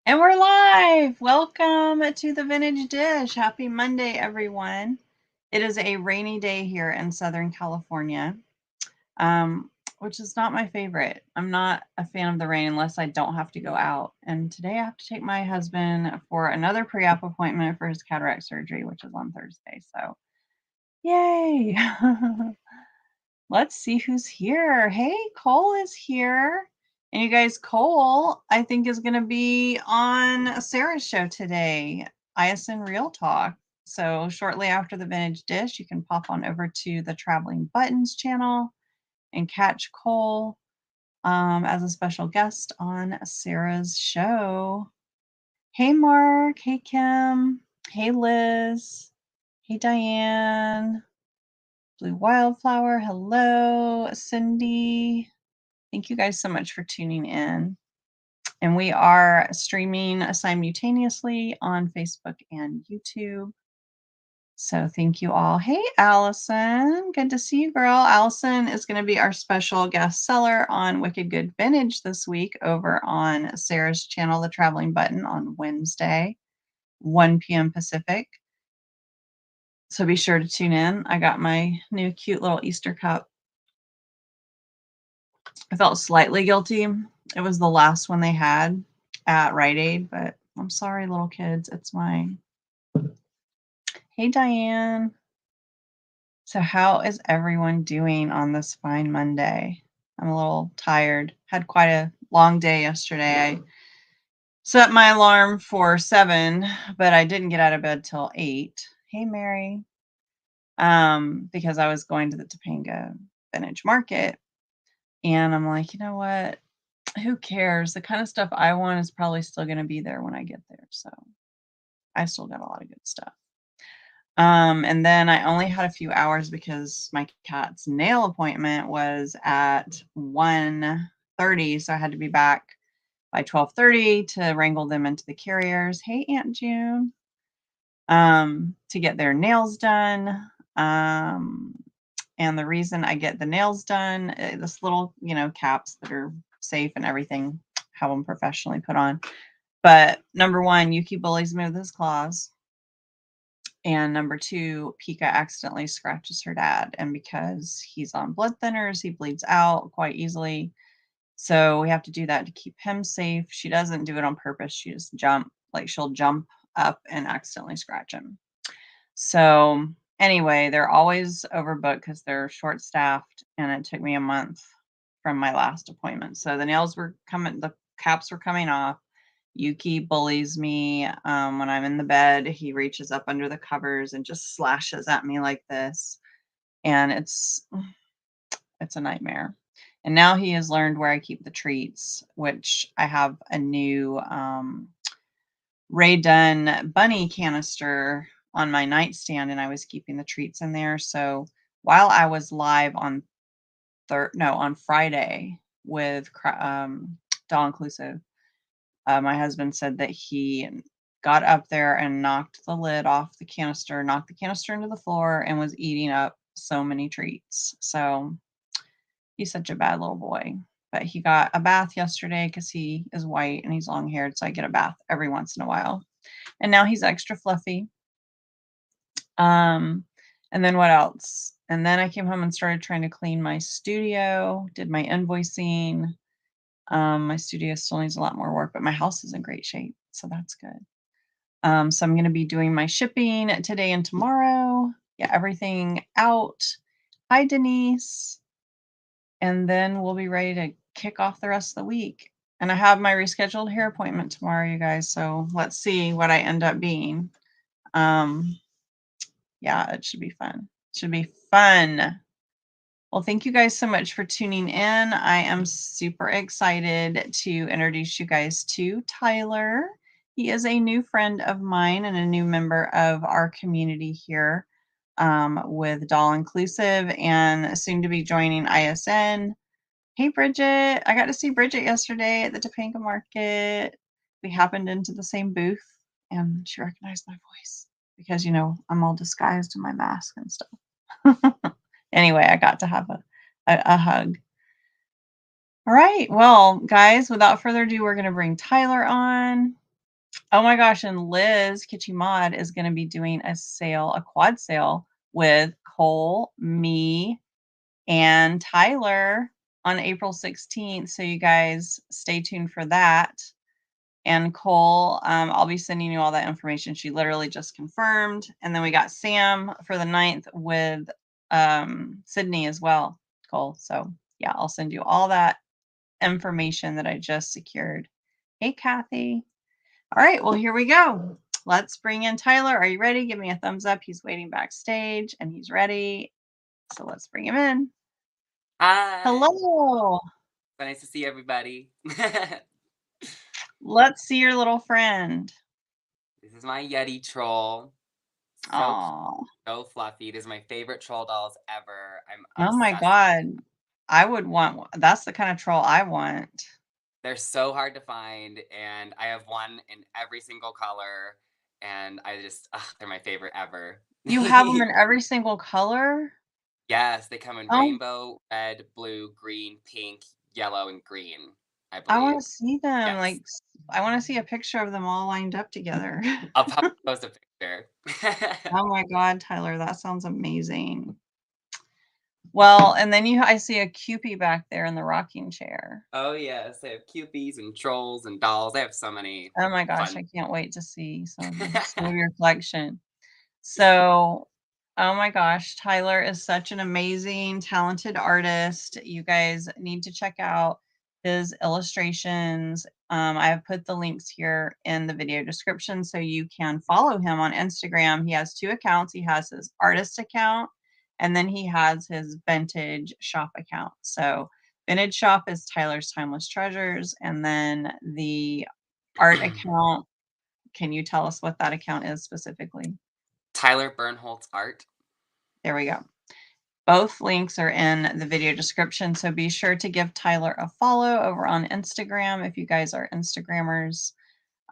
And we're live. Welcome to the Vintage Dish. Happy Monday, everyone. It is a rainy day here in Southern California, um, which is not my favorite. I'm not a fan of the rain unless I don't have to go out. And today I have to take my husband for another pre-op appointment for his cataract surgery, which is on Thursday. So, yay. Let's see who's here. Hey, Cole is here. And you guys, Cole, I think, is going to be on Sarah's show today, ISN Real Talk. So, shortly after the Vintage Dish, you can pop on over to the Traveling Buttons channel and catch Cole as a special guest on Sarah's show. Hey, Mark. Hey, Kim. Hey, Liz. Hey, Diane. Blue Wildflower. Hello, Cindy. Thank you guys so much for tuning in. And we are streaming simultaneously on Facebook and YouTube. So thank you all. Hey, Allison. Good to see you, girl. Allison is going to be our special guest seller on Wicked Good Vintage this week over on Sarah's channel, The Traveling Button, on Wednesday, 1 p.m. Pacific. So be sure to tune in. I got my new cute little Easter cup. I felt slightly guilty. It was the last one they had at Rite Aid, but I'm sorry, little kids. It's mine. Hey, Diane. So, how is everyone doing on this fine Monday? I'm a little tired. Had quite a long day yesterday. I set my alarm for 7, but I didn't get out of bed till 8. Hey, Mary. Because I was going to the Topanga Vintage Market. And I'm like, you know what? Who cares? The kind of stuff I want is probably still going to be there when I get there. So I still got a lot of good stuff. And then I only had a few hours because my cat's nail appointment was at 1:30. So I had to be back by 12:30 to wrangle them into the carriers. Hey, Aunt June. To get their nails done. And the reason I get the nails done, this little, caps that are safe and everything, have them professionally put on. But number one, Yuki bullies me with his claws. And number two, Pika accidentally scratches her dad. And because he's on blood thinners, he bleeds out quite easily. So we have to do that to keep him safe. She doesn't do it on purpose. She just she'll jump up and accidentally scratch him. So anyway, they're always overbooked because they're short staffed, and it took me a month from my last appointment. So the caps were coming off. Yuki bullies me when I'm in the bed. He reaches up under the covers and just slashes at me like this. And it's a nightmare. And now he has learned where I keep the treats, which I have a new Rae Dunn bunny canister on my nightstand, and I was keeping the treats in there. So while I was live on Friday with Doll Inclusive, my husband said that he got up there and knocked the lid off the canister, knocked the canister into the floor, and was eating up so many treats. So he's such a bad little boy. But he got a bath yesterday because he is white and he's long haired. So I get a bath every once in a while. And now he's extra fluffy. And then what else? And then I came home and started trying to clean my studio, did my invoicing. My studio still needs a lot more work, but my house is in great shape. So that's good. So I'm going to be doing my shipping today and tomorrow. Get everything out. Hi, Denise. And then we'll be ready to kick off the rest of the week. And I have my rescheduled hair appointment tomorrow, you guys. So let's see what I end up being. Yeah, it should be fun. It should be fun. Well, thank you guys so much for tuning in. I am super excited to introduce you guys to Tyler. He is a new friend of mine and a new member of our community here with Doll Inclusive, and soon to be joining ISN. Hey, Bridget. I got to see Bridget yesterday at the Topanga Market. We happened into the same booth, and she recognized my voice because, I'm all disguised in my mask and stuff. Anyway, I got to have a hug. All right. Well, guys, without further ado, we're going to bring Tyler on. Oh my gosh, and Liz Kitschy Mod is gonna be doing a sale, a quad sale with Cole, me, and Tyler on April 16th. So you guys stay tuned for that. And Cole, I'll be sending you all that information. She literally just confirmed. And then we got Sam for the 9th with Sydney as well, Cole. So yeah, I'll send you all that information that I just secured. Hey, Kathy. All right, well, here we go. Let's bring in Tyler. Are you ready? Give me a thumbs up. He's waiting backstage and he's ready. So let's bring him in. Hi. Hello. Nice to see everybody. Let's see your little friend. This is my Yeti troll. So cute, Oh, so fluffy. It is my favorite troll dolls ever. I'm oh my obsessed. God. I would want, that's the kind of troll I want. They're so hard to find, and I have one in every single color, and they're my favorite ever. You have them in every single color? Yes, they come in Oh, rainbow, red, blue, green, pink, yellow, and green, I I want believe. to see them. Yes. Like, I want to see a picture of them all lined up together. I'll probably post a picture. Oh my God, Tyler, that sounds amazing. Well, and then I see a Cupie back there in the rocking chair. Oh yes, they have Cupies and trolls and dolls. They have so many Oh my gosh, fun. I can't wait to see some of your collection. So, oh my gosh, Tyler is such an amazing, talented artist. You guys need to check out his illustrations. I have put the links here in the video description so you can follow him on Instagram. He has two accounts. He has his artist account and then he has his vintage shop account. So, vintage shop is Tyler's Timeless Treasures, and then the art account, can you tell us what that account is specifically? Tyler Bernholtz art. There we go. Both links are in the video description, so be sure to give Tyler a follow over on Instagram if you guys are Instagrammers.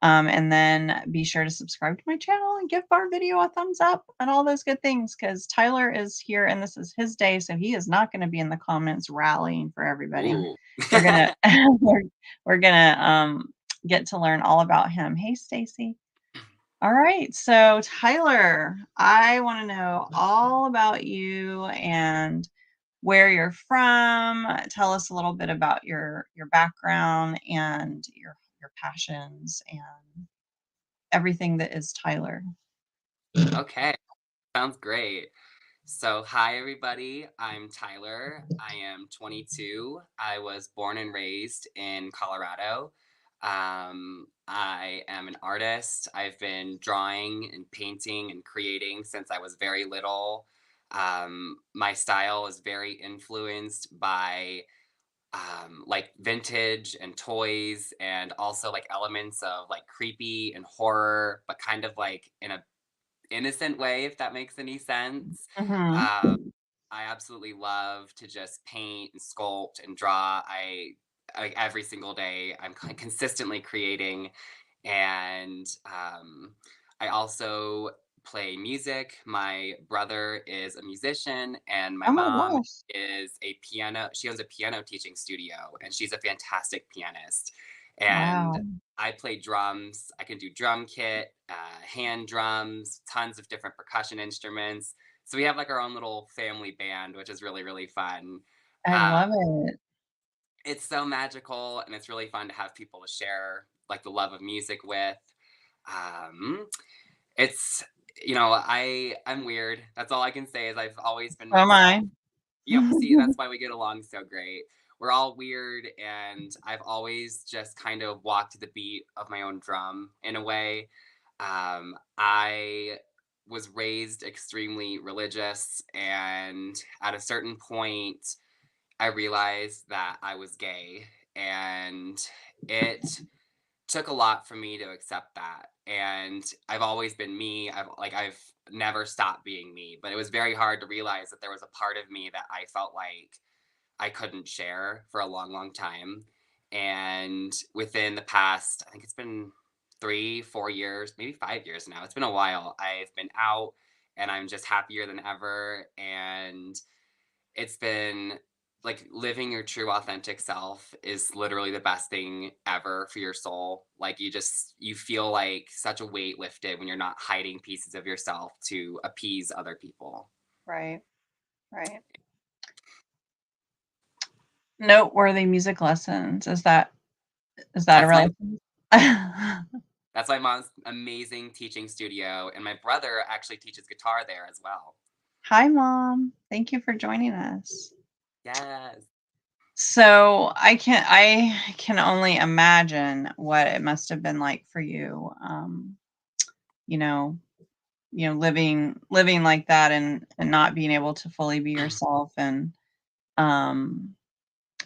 And then be sure to subscribe to my channel and give our video a thumbs up and all those good things because Tyler is here and this is his day, so he is not going to be in the comments rallying for everybody. Ooh. We're gonna we're gonna get to learn all about him. Hey, Stacy. All right, so Tyler, I want to know all about you and where you're from. Tell us a little bit about your background and your passions and everything that is Tyler. Okay, sounds great. So, hi everybody. I'm Tyler. I am 22. I was born and raised in Colorado. I am an artist. I've been drawing and painting and creating since I was very little. My style is very influenced by like vintage and toys and also like elements of like creepy and horror, but kind of like in a innocent way, if that makes any sense. Mhm. Um, I absolutely love to just paint and sculpt and draw. I every single day I'm consistently creating, and I also play music. My brother is a musician, and my Oh my mom gosh. is a piano. She owns a piano teaching studio, and she's a fantastic pianist. And Wow. I play drums. I can do drum kit, hand drums, tons of different percussion instruments. So we have like our own little family band, which is really, really fun. I love Um, it. it's so magical and it's really fun to have people to share like the love of music with. Um, it's I'm weird. That's all I can say is I've always been So am I. myself. Yep, see, that's why we get along so great. We're all weird, and I've always just kind of walked to the beat of my own drum in a way. I was raised extremely religious, and at a certain point, I realized that I was gay, and it took a lot for me to accept that. And I've always been me. I've never stopped being me, but it was very hard to realize that there was a part of me that I felt like I couldn't share for a long, long time. And within the past, I think it's been 3, 4 years, maybe 5 years now. It's been a while. I've been out and I'm just happier than ever. And it's been like living your true authentic self is literally the best thing ever for your soul. Like you feel like such a weight lifted when you're not hiding pieces of yourself to appease other people. Right. Right. Noteworthy music lessons. Is that a That's my relation? that's my mom's amazing teaching studio, and my brother actually teaches guitar there as well. Hi, Mom. Thank you for joining us. Yes. So I can only imagine what it must have been like for you. You know, living like that and not being able to fully be yourself. And um,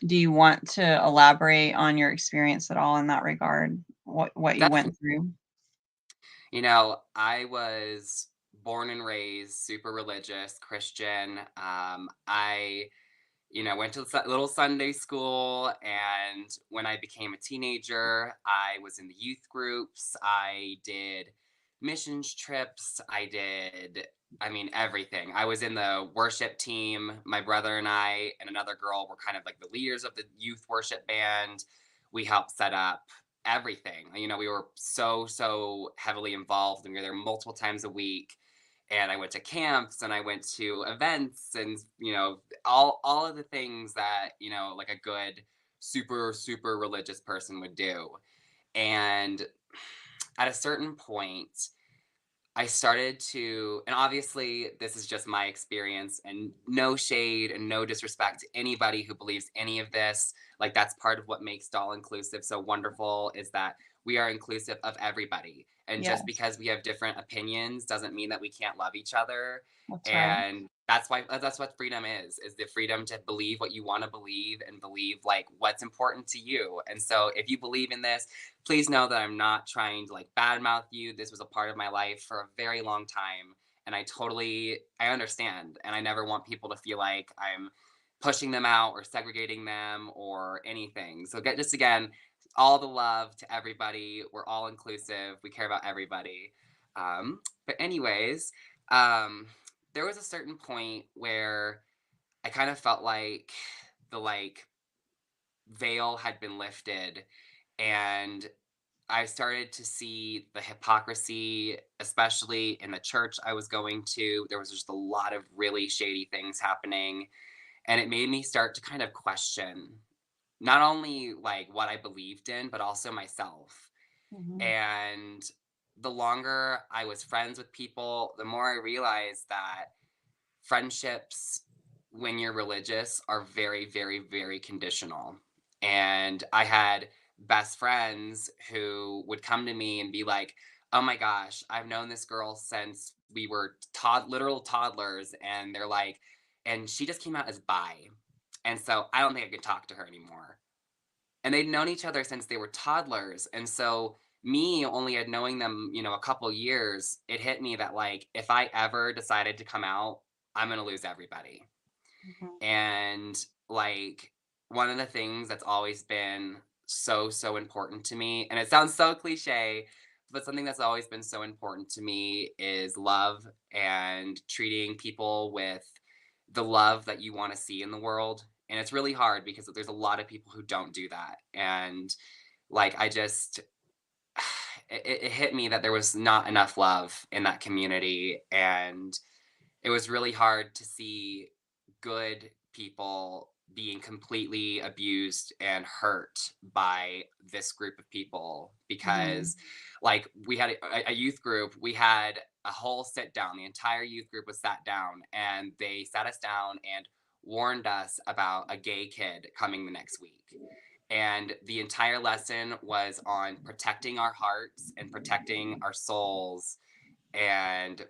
do you want to elaborate on your experience at all in that regard? What you Definitely. went through? I was born and raised super religious Christian. I went to little Sunday school, and when I became a teenager, I was in the youth groups. I did missions trips. I mean, everything. I was in the worship team. My brother and I and another girl were kind of like the leaders of the youth worship band. We helped set up everything. We were so heavily involved, and we were there multiple times a week. And I went to camps and I went to events, and all of the things that like a good super religious person would do. And at a certain point, I started to, and obviously this is just my experience, and no shade and no disrespect to anybody who believes any of this. Like, that's part of what makes Doll Inclusive so wonderful, is that we are inclusive of everybody. And just Yes, because we have different opinions doesn't mean that we can't love each other. that's right. And that's what freedom is the freedom to believe what you want to believe and believe like what's important to you. And so if you believe in this, please know that I'm not trying to like badmouth you. This was a part of my life for a very long time. And I understand. And I never want people to feel like I'm pushing them out or segregating them or anything. So just again, all the love to everybody. We're all inclusive. We care about everybody. But anyways, um, there was a certain point where I kind of felt like the like veil had been lifted, and I started to see the hypocrisy, especially in the church I was going to. There was just a lot of really shady things happening. And it made me start to kind of question not only like what I believed in, but also myself. Mhm. And the longer I was friends with people, the more I realized that friendships, when you're religious, are very conditional. And I had best friends who would come to me and be like, oh my gosh, I've known this girl since we were literal toddlers. And they're like, and she just came out as bi. And so I don't think I could talk to her anymore. And they'd known each other since they were toddlers. And so me only had knowing them, a couple years, it hit me that like if I ever decided to come out, I'm going to lose everybody. Mhm. And like one of the things that's always been so important to me, and it sounds so cliche, but something that's always been so important to me is love and treating people with the love that you want to see in the world. And it's really hard because there's a lot of people who don't do that. And like I just it hit me that there was not enough love in that community, and it was really hard to see good people being completely abused and hurt by this group of people. Mhm. Because like we had a youth group, we had a whole sit down, the entire youth group was sat down, and they sat us down and warned us about a gay kid coming the next week. And the entire lesson was on protecting our hearts and protecting our souls, and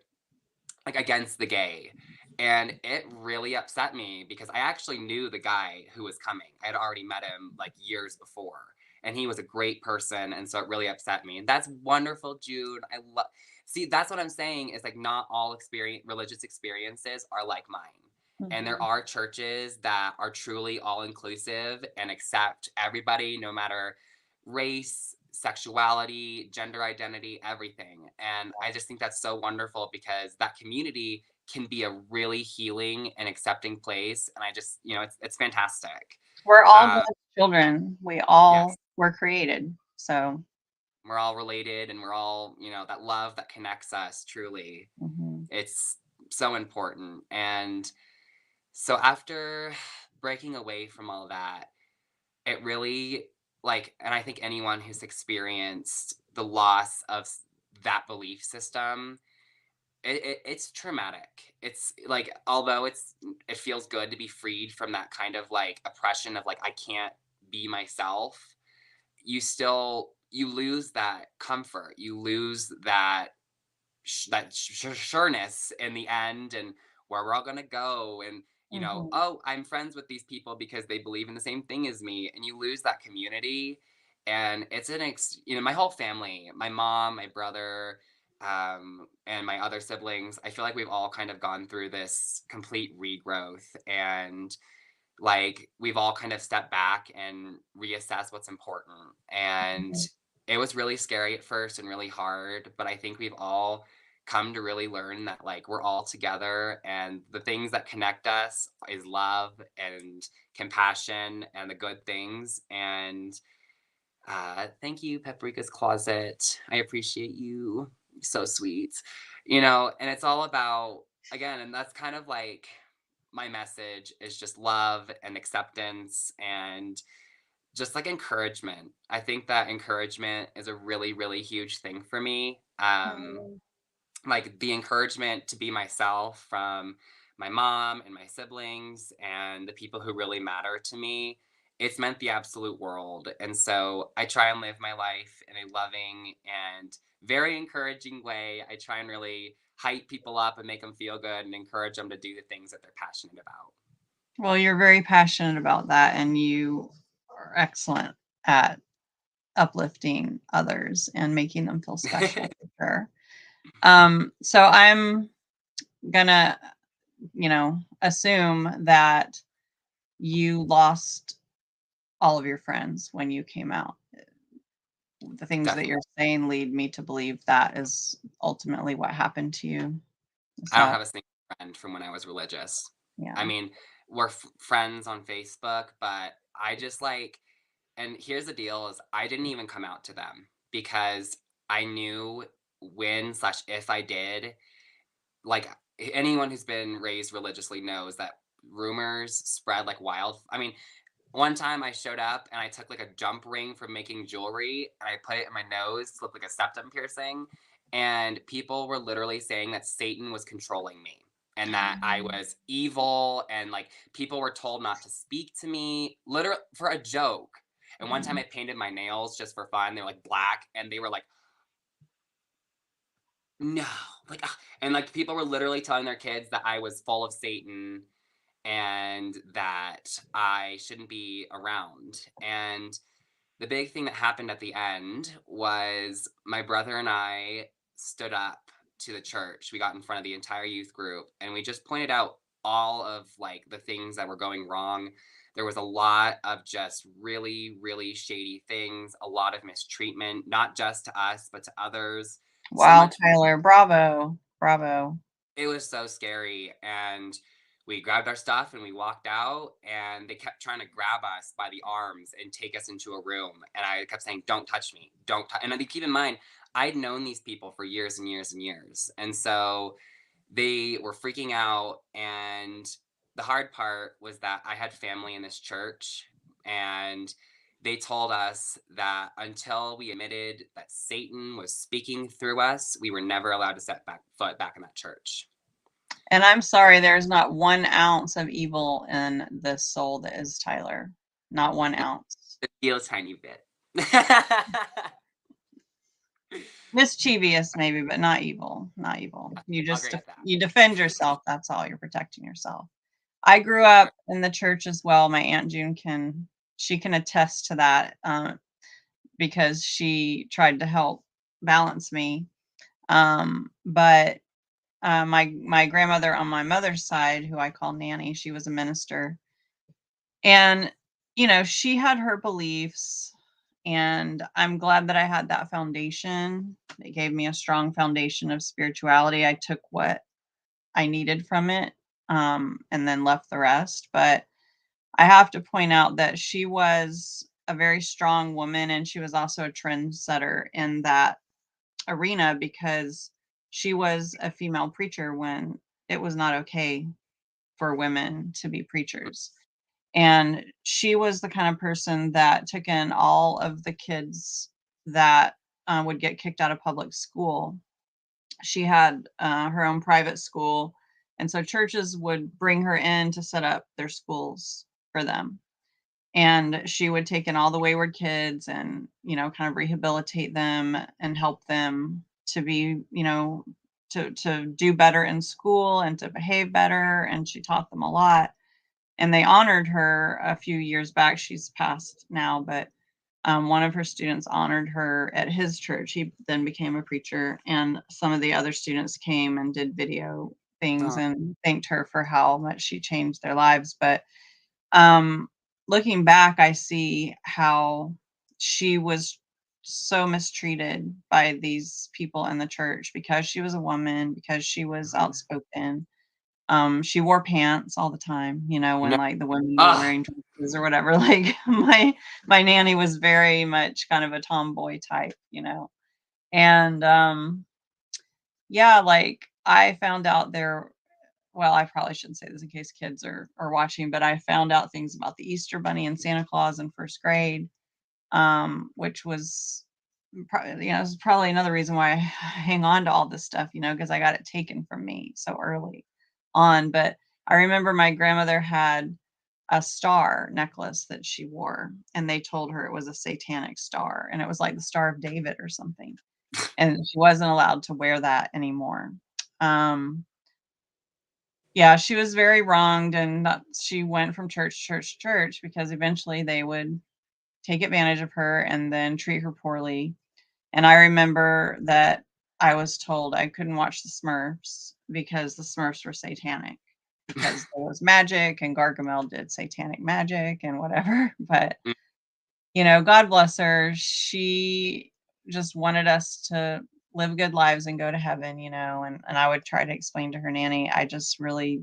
like against the gay. And it really upset me because I actually knew the guy who was coming. I had already met him like years before, and he was a great person. And so it really upset me. And that's wonderful, Jude. I love, see, that's what I'm saying is like not all religious experiences are like mine. And there Mhm. are churches that are truly all inclusive and accept everybody, no matter race, sexuality, gender identity, everything. And I just think that's so wonderful because that community can be a really healing and accepting place. And I just, it's fantastic. We're all Uh, God's children. We all yes, were created. So, we're all related and we're all, that love that connects us truly. mhm, It's so important. And so after breaking away from all that, it really and I think anyone who's experienced the loss of that belief system, it's traumatic. It's like, although it feels good to be freed from that kind of like oppression of like I can't be myself, you lose that comfort. You lose that sureness in the end, and where we're all going to go, and mhm, oh, I'm friends with these people because they believe in the same thing as me, and you lose that community. And it's my whole family, my mom, my brother, and my other siblings, I feel like we've all kind of gone through this complete regrowth, and like we've all kind of stepped back and reassess what's important. And mhm. it was really scary at first and really hard, but I think we've all come to really learn that like we're all together, and the things that connect us is love and compassion and the good things. And thank you, Paprika's Closet. I appreciate you. So sweet. And it's all about, again, and that's kind of like my message is just love and acceptance and just like encouragement. I think that encouragement is a really, really huge thing for me. Mm. Like the encouragement to be myself from my mom and my siblings and the people who really matter to me, it's meant the absolute world. And so I try and live my life in a loving and very encouraging way. I try and really hype people up and make them feel good and encourage them to do the things that they're passionate about. Well, you're very passionate about that, and you are excellent at uplifting others and making them feel special for sure. So I'm gonna, assume that you lost all of your friends when you came out. The things that Definitely. you're saying lead me to believe that is ultimately what happened to you. Is I don't that, have a single friend from when I was religious. I yeah. mean, we're friends on Facebook, but I just and here's the deal is I didn't even come out to them because I knew when slash if I did, like anyone who's been raised religiously knows that rumors spread like wild. I mean, one time I showed up and I took like a jump ring from making jewelry and I put it in my nose to look like a septum piercing. And people were literally saying that Satan was controlling me and that I was evil. And like people were told not to speak to me, literally for a joke. And one time Mhm. I painted my nails just for fun. They were like black and they were like, no, like, and like people were literally telling their kids that I was full of Satan and that I shouldn't be around. And the big thing that happened at the end was my brother and I stood up to the church. We got in front of the entire youth group and we just pointed out all of like the things that were going wrong. There was a lot of just really, really shady things, a lot of mistreatment, not just to us, but to others. So Wow, much. Tyler, bravo, bravo. It was so scary, and we grabbed our stuff and we walked out, and they kept trying to grab us by the arms and take us into a room, and I kept saying, "Don't touch me, don't touch." And keep in mind, I'd known these people for years and years and years, and so they were freaking out. And the hard part was that I had family in this church, and they told us that until we admitted that Satan was speaking through us, we were never allowed to set foot back in that church. And I'm sorry, there's not 1 ounce of evil in this soul that is Tyler. Not 1 ounce. A little tiny bit. Mischievous maybe, but not evil. Not evil. You I'll just grant that. you defend yourself. That's all. You're protecting yourself. I grew For sure. up in the church as well. My Aunt June can attest to that, because she tried to help balance me. But my grandmother on my mother's side, who I call Nanny, she was a minister, and she had her beliefs, and I'm glad that I had that foundation. It gave me a strong foundation of spirituality. I took what I needed from it, and then left the rest. But I have to point out that she was a very strong woman, and she was also a trendsetter in that arena because she was a female preacher when it was not okay for women to be preachers. And she was the kind of person that took in all of the kids that would get kicked out of public school. She had her own private school. And so churches would bring her in to set up their schools for them. And she would take in all the wayward kids and, kind of rehabilitate them and help them to be, to do better in school and to behave better. And she taught them a lot. And they honored her a few years back. She's passed now, but one of her students honored her at his church. He then became a preacher, and some of the other students came and did video things Oh, and thanked her for how much she changed their lives. But um, looking back, I see how she was so mistreated by these people in the church because she was a woman, because she was mhm. outspoken. She wore pants all the time, when No. like the women were Ah, wearing dresses or whatever. Like my nanny was very much kind of a tomboy type. And yeah, like I found out there, well, I probably shouldn't say this in case kids are watching, but I found out things about the Easter Bunny and Santa Claus in first grade, which was it's probably another reason why I hang on to all this stuff, because I got it taken from me so early on. But I remember my grandmother had a star necklace that she wore, and they told her it was a satanic star, and it was like the Star of David or something, and she wasn't allowed to wear that anymore. Um, yeah, she was very wronged, and she went from church to church to church because eventually they would take advantage of her and then treat her poorly. And I remember that I was told I couldn't watch the Smurfs because the Smurfs were satanic, because there was magic and Gargamel did satanic magic and whatever. But, mm, God bless her. She just wanted us to live good lives and go to heaven, and I would try to explain to her nanny, I just really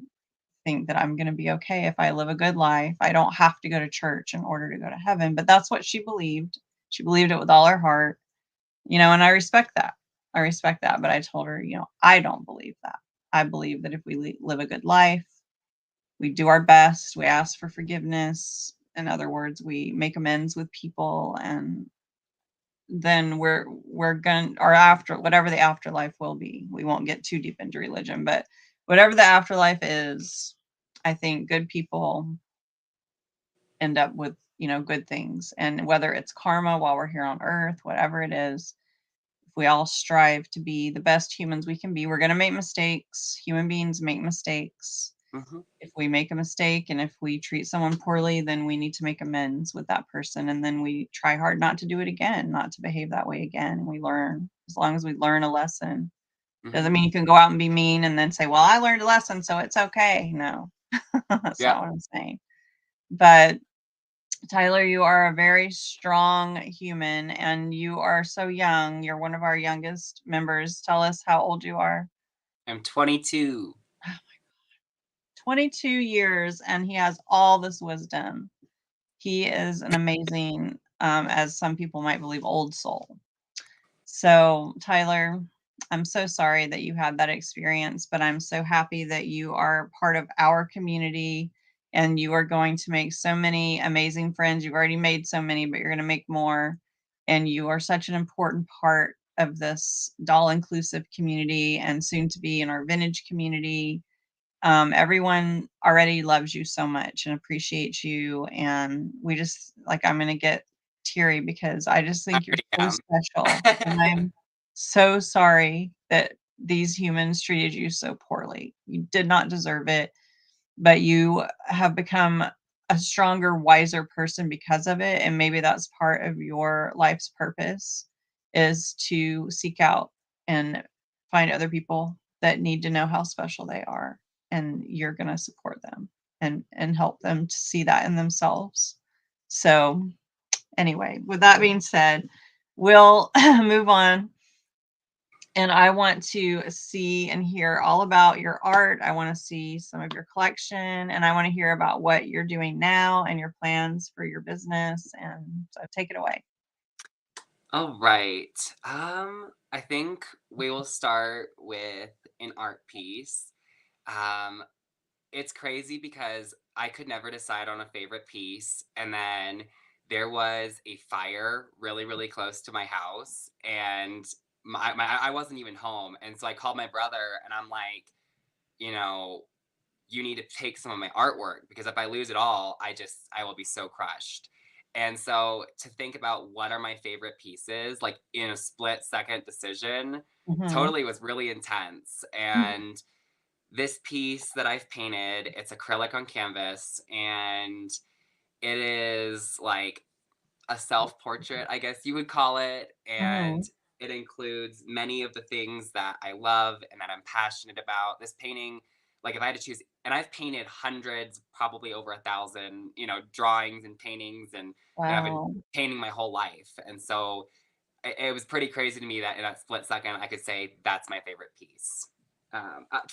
think that I'm going to be okay if I live a good life. I don't have to go to church in order to go to heaven. But that's what she believed. She believed it with all her heart, and I respect that. I respect that. But I told her, I don't believe that. I believe that if we live a good life, we do our best, we ask for forgiveness. In other words, we make amends with people, and then we're going, or after, whatever the afterlife will be. We won't get too deep into religion, but whatever the afterlife is, I think good people end up with, good things. And whether it's karma while we're here on earth, whatever it is, if we all strive to be the best humans we can be, we're going to make mistakes. Human beings make mistakes. mhm, If we make a mistake and if we treat someone poorly, then we need to make amends with that person. And then we try hard not to do it again, not to behave that way again. And we learn. As long as we learn a lesson, mhm. doesn't mean you can go out and be mean and then say, well, I learned a lesson, so it's okay. No, that's Yeah, not what I'm saying. But Tyler, you are a very strong human and you are so young. You're one of our youngest members. Tell us how old you are. I'm 22. 22 years, and he has all this wisdom. He is an amazing, as some people might believe, old soul. So, Tyler, I'm so sorry that you had that experience, but I'm so happy that you are part of our community and you are going to make so many amazing friends. You've already made so many, but you're going to make more. And you are such an important part of this doll inclusive community and soon to be in our vintage community. Everyone already loves you so much and appreciates you. And we just like, I'm going to get teary because I just I think you're so already special. And am. I'm so sorry that these humans treated you so poorly. You did not deserve it, but you have become a stronger, wiser person because of it. And maybe that's part of your life's purpose is to seek out and find other people that need to know how special they are. And you're going to support them and help them to see that in themselves. So anyway, with that being said, we'll move on And I want to see and hear all about your art. I want to see some of your collection, and I want to hear about what you're doing now and your plans for your business. And so take it away. All right. I think we will start with an art piece. Um, it's crazy because I could never decide on a favorite piece, and then there was a fire really, really close to my house, and I wasn't even home, and so I called my brother, and I'm like, you know, you need to take some of my artwork because if I lose it all, I will be so crushed. And so to think about what are my favorite pieces, like in a split second decision, Mhm. totally was really intense. And this piece that I've painted, it's acrylic on canvas, and it is like a self portrait, I guess you would call it. And Mhm. it includes many of the things that I love and that I'm passionate about. This painting, like if I had to choose, and I've painted hundreds, probably over 1,000, drawings and paintings, and I've been Wow. painting my whole life. And so it was pretty crazy to me that in that split second, I could say that's my favorite piece.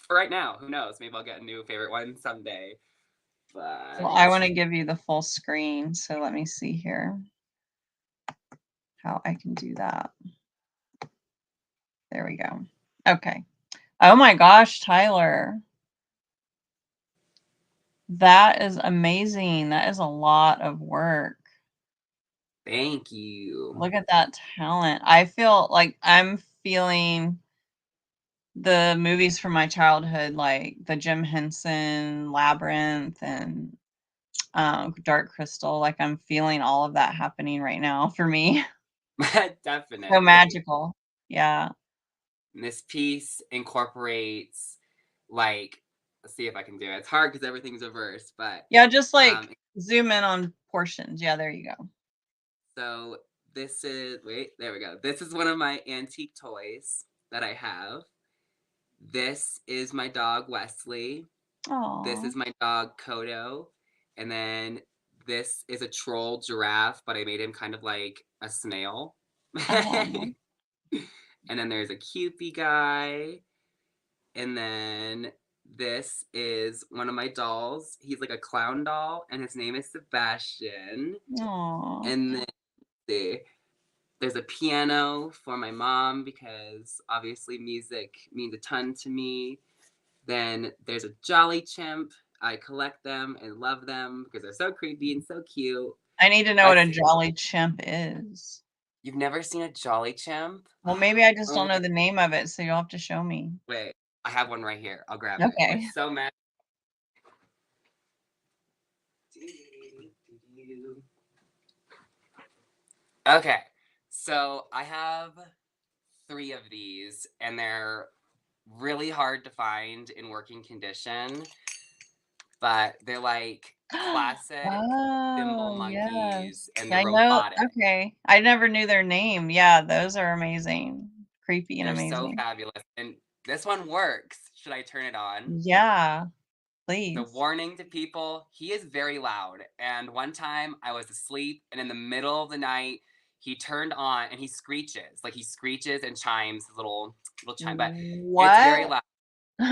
For right now, who knows? Maybe I'll get a new favorite one someday. Well, But I want to give you the full screen, so let me see here how I can do that. There we go. Okay. Oh my gosh, Tyler. That is amazing. That is a lot of work. thank you. Look at that talent. I feel like I'm feeling the movies from my childhood, like the Jim Henson Labyrinth and Dark Crystal. Like I'm feeling all of that happening right now for me. So Definitely. magical. Yeah. This piece incorporates, like, let's see if I can do it. It's hard because everything's reversed, but Yeah, just um, like zoom in on portions. Yeah, there you go. so this is wait, there we go. This is one of my antique toys that I have. This is my dog Wesley. This Oh. is my dog Kodo, and then this is a troll giraffe, but I made him kind of like a snail. Oh. And then there's a Cupid guy. And then this is one of my dolls. He's like a clown doll, and his name is Sebastian. Oh. And then there's a piano for my mom because obviously music means a ton to me. Then there's a Jolly Chimp. I collect them and love them because they're so creepy and so cute. I need to know what Let's a see. jolly chimp is. You've never seen a Jolly Chimp? Well, maybe I just Oh don't my, know the name of it, so you'll have to show me. wait. I have one right here. I'll grab it. Okay. It's so mad. Okay, so I have three of these, and they're really hard to find in working condition, but they're like classic thimble Oh, monkeys, yes. and Yeah, they're I know. robotic. Okay. I never knew their name. Yeah, those are amazing. Creepy and They're so amazing. fabulous, and this one works. Should I turn it on? Yeah, So, please. warning to people, he is very loud. And one time I was asleep, and in the middle of the night, he turned on and he screeches. Like he screeches and chimes his little chime, but it's very What? loud.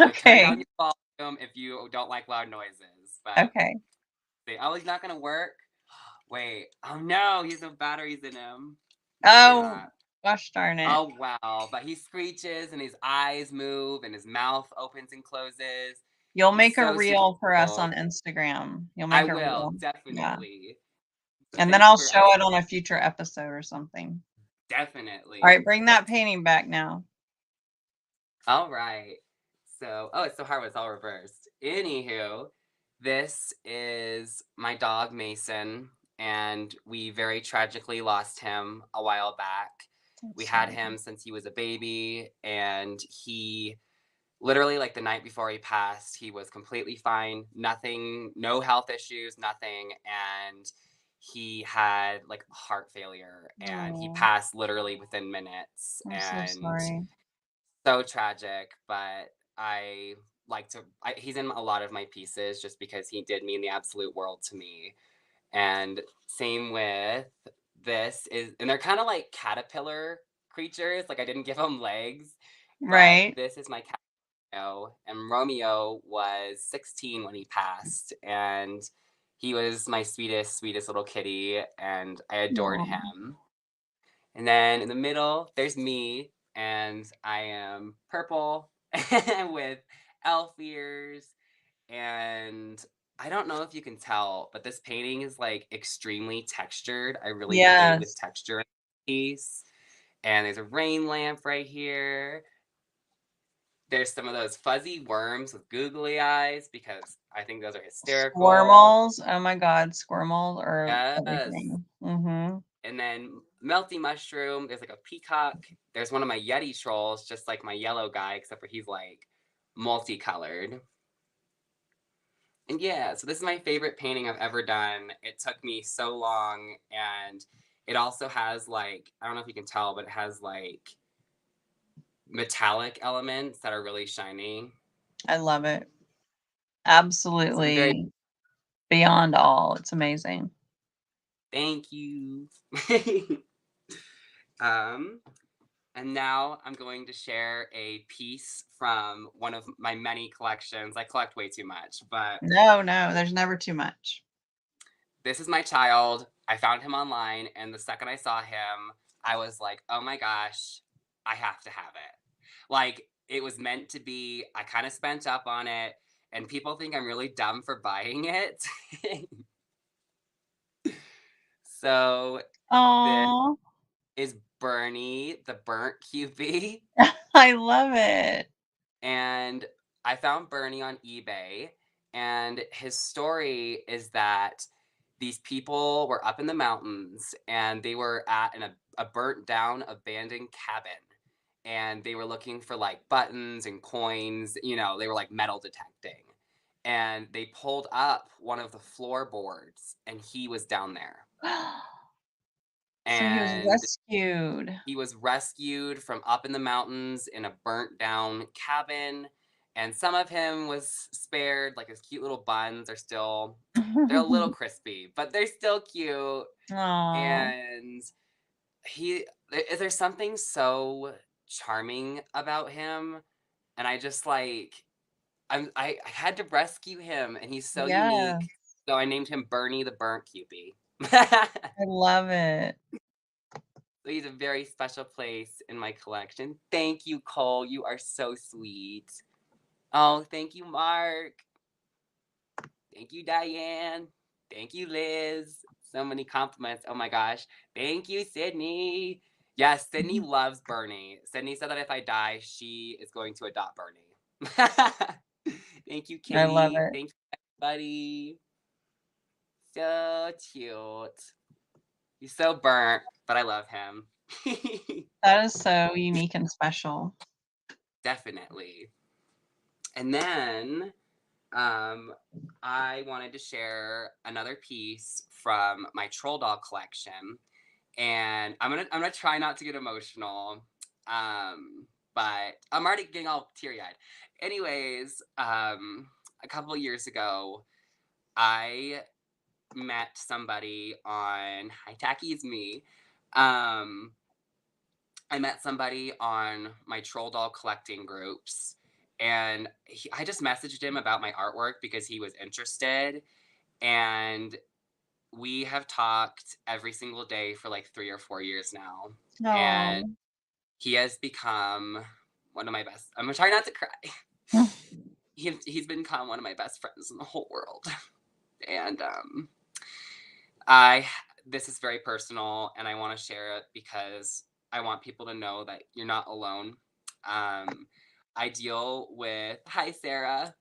So turn Okay. down your volume if you don't like loud noises. But Okay. say, oh, he's not gonna work. Wait, oh no, he has no batteries in him. Maybe Oh, not. gosh darn it. Oh wow, but he screeches and his eyes move and his mouth opens and closes. You'll He's make a so super reel for us cool. on Instagram. You'll I make a will reel. Yeah. definitely. So And then thank you I'll for show asking. it on a future episode or something. All right, Definitely. bring that painting back now. All right. So, oh, it's so hard when it's all reversed. Anywho, this is my dog Mason, and we very tragically lost him a while back. We That's had sorry. him since he was a baby, and he literally, like the night before he passed, he was completely fine, nothing, no health issues, nothing. And he had like heart failure, and he Oh, passed literally within minutes. I'm so And sorry. so tragic, but he's in a lot of my pieces just because he did mean the absolute world to me. And same with and they're kind of like caterpillar creatures. Like I didn't give them legs. but Right. this is my cat Romeo, and Romeo was 16 when he passed, and he was my sweetest, sweetest little kitty, and I adored Aw. him. And then in the middle, there's me, and I am purple with elf ears, and I don't know if you can tell, but this painting is like extremely textured. I really played with Yes. texture in this piece. And there's a rain lamp right here. There's some of those fuzzy worms with googly eyes because I think those are hysterical. Squirmals. Oh my god, squirmals are Yes. everything. Mhm. And then melty mushroom. There's like a peacock. There's one of my Yeti trolls, just like my yellow guy, except for he's like multicolored. And yeah, so this is my favorite painting I've ever done. It took me so long, and it also has like, I don't know if you can tell, but it has like metallic elements that are really shiny. I love it. So I'm very Absolutely beyond all. It's amazing. thank you. um, and now I'm going to share a piece from one of my many collections. I collect way too much, but No, no, there's never too much. this is my child. I found him online, and the second I saw him, I was like, oh my gosh, I have to have it. Like, it was meant to be. I kind of spent up on it, and people think I'm really dumb for buying it. So, this Oh, is Bernie, the burnt QB. I love it. And I found Bernie on eBay, and his story is that these people were up in the mountains and they were at a burnt down abandoned cabin, and they were looking for like buttons and coins, they were like metal detecting. And they pulled up one of the floorboards and he was down there. So he was And rescued. he was rescued from up in the mountains in a burnt down cabin, and some of him was spared, like his cute little buns are still they're a little crispy, but they're still cute. Oh, And there's something so charming about him, and I just like I had to rescue him, and he's so yeah, unique. So I named him Bernie the Burnt Cupie. I love it. So he's a very special place in my collection. Thank you, Cole. You are so sweet. Oh, thank you, Mark. Thank you, Diane. Thank you, Liz. So many compliments. Oh my gosh. Thank you, Sydney. Yes, Sydney Mhm. loves Bernie. Sydney said that if I die, she is going to adopt Bernie. Thank you, I love Katie. it. Thank you, everybody. So cute. He's so burnt, but I love him. That is so unique and special. Definitely. And then um, I wanted to share another piece from my troll doll collection, and I'm gonna try not to get emotional, but I'm already getting all teary eyed. Anyways, a couple of years ago, I met somebody on Hi Tacky is me. Um, I met somebody on my troll doll collecting groups, and I just messaged him about my artwork because he was interested. And we have talked every single day for like 3 or 4 years now. And Oh. he has become one of my best. I'm gonna try not to cry. He's become one of my best friends in the whole world. And I this is very personal, and I want to share it because I want people to know that you're not alone. I deal with hi Sarah.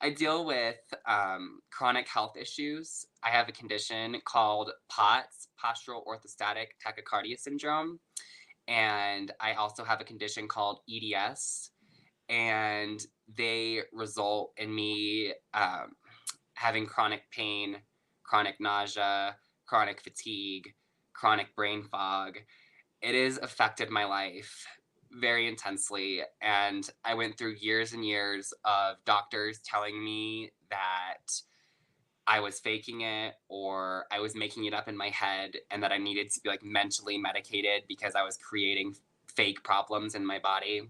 I deal with chronic health issues. I have a condition called POTS, postural orthostatic tachycardia syndrome, and I also have a condition called EDS, and they result in me having chronic pain, chronic nausea, chronic fatigue, chronic brain fog. It has affected my life very intensely. And I went through years and years of doctors telling me that I was faking it or I was making it up in my head and that I needed to be like mentally medicated because I was creating fake problems in my body.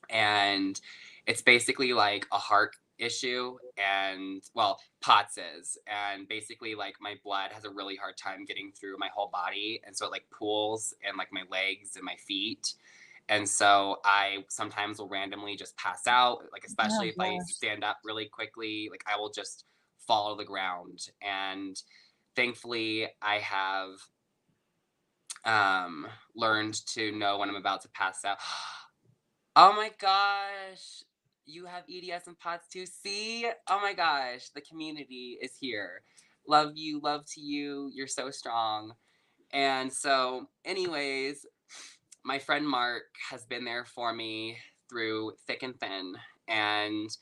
And it's basically like a heart issue, and well, POTS is, and basically like my blood has a really hard time getting through my whole body, and so it like pools in like my legs and my feet. And so I sometimes will randomly just pass out, like Oh especially if I gosh. stand up really quickly, like I will just fall to the ground. And thankfully I have learned to know when I'm about to pass out. Oh my gosh. You have EDS and POTS too. See? Oh my gosh. The community is here. Love you. Love to you. You're so strong. And so, anyways, my friend Mark has been there for me through thick and thin. And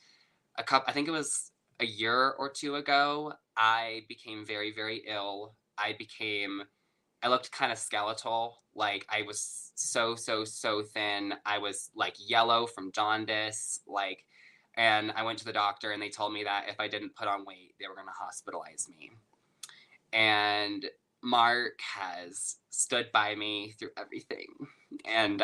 I think it was a year or two ago, I became very, very ill. I looked kind of skeletal. Like I was so, so, so thin. I was like yellow from jaundice. Like, and I went to the doctor and they told me that if I didn't put on weight, they were going to hospitalize me. And Mark has stood by me through everything. And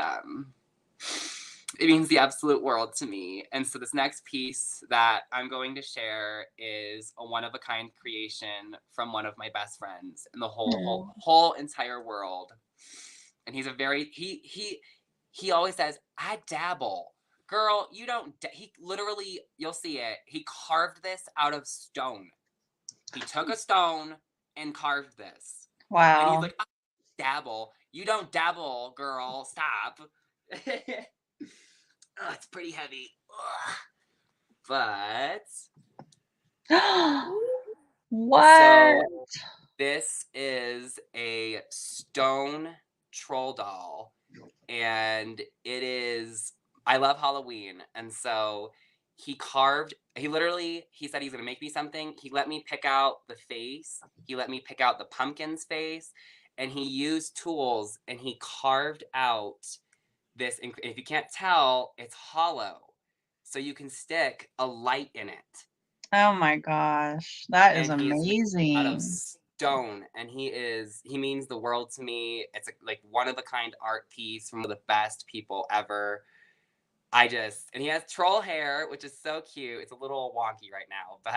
it means the absolute world to me. And so this next piece that I'm going to share is a one of a kind creation from one of my best friends in the whole entire world. And he's a very he always says, "I dabble." Girl, you don't he literally, you'll see it. He carved this out of stone. He took a stone and carved this. And he's Wow. like, "I dabble." You don't dabble, girl. Stop. Oh, it's pretty heavy. Ugh. But What? so this is a stone troll doll, and it is, I love Halloween, and so he said he's gonna make me something. He let me pick out the face, he let me pick out the pumpkin's face, and he used tools and he carved out this. If you can't tell, it's hollow, so you can stick a light in it. Oh my gosh. That is And he is made out of amazing. stone, and he means the world to me. It's like one of a kind art piece from one of the best people ever. And he has troll hair, which is so cute. It's a little wonky right now, but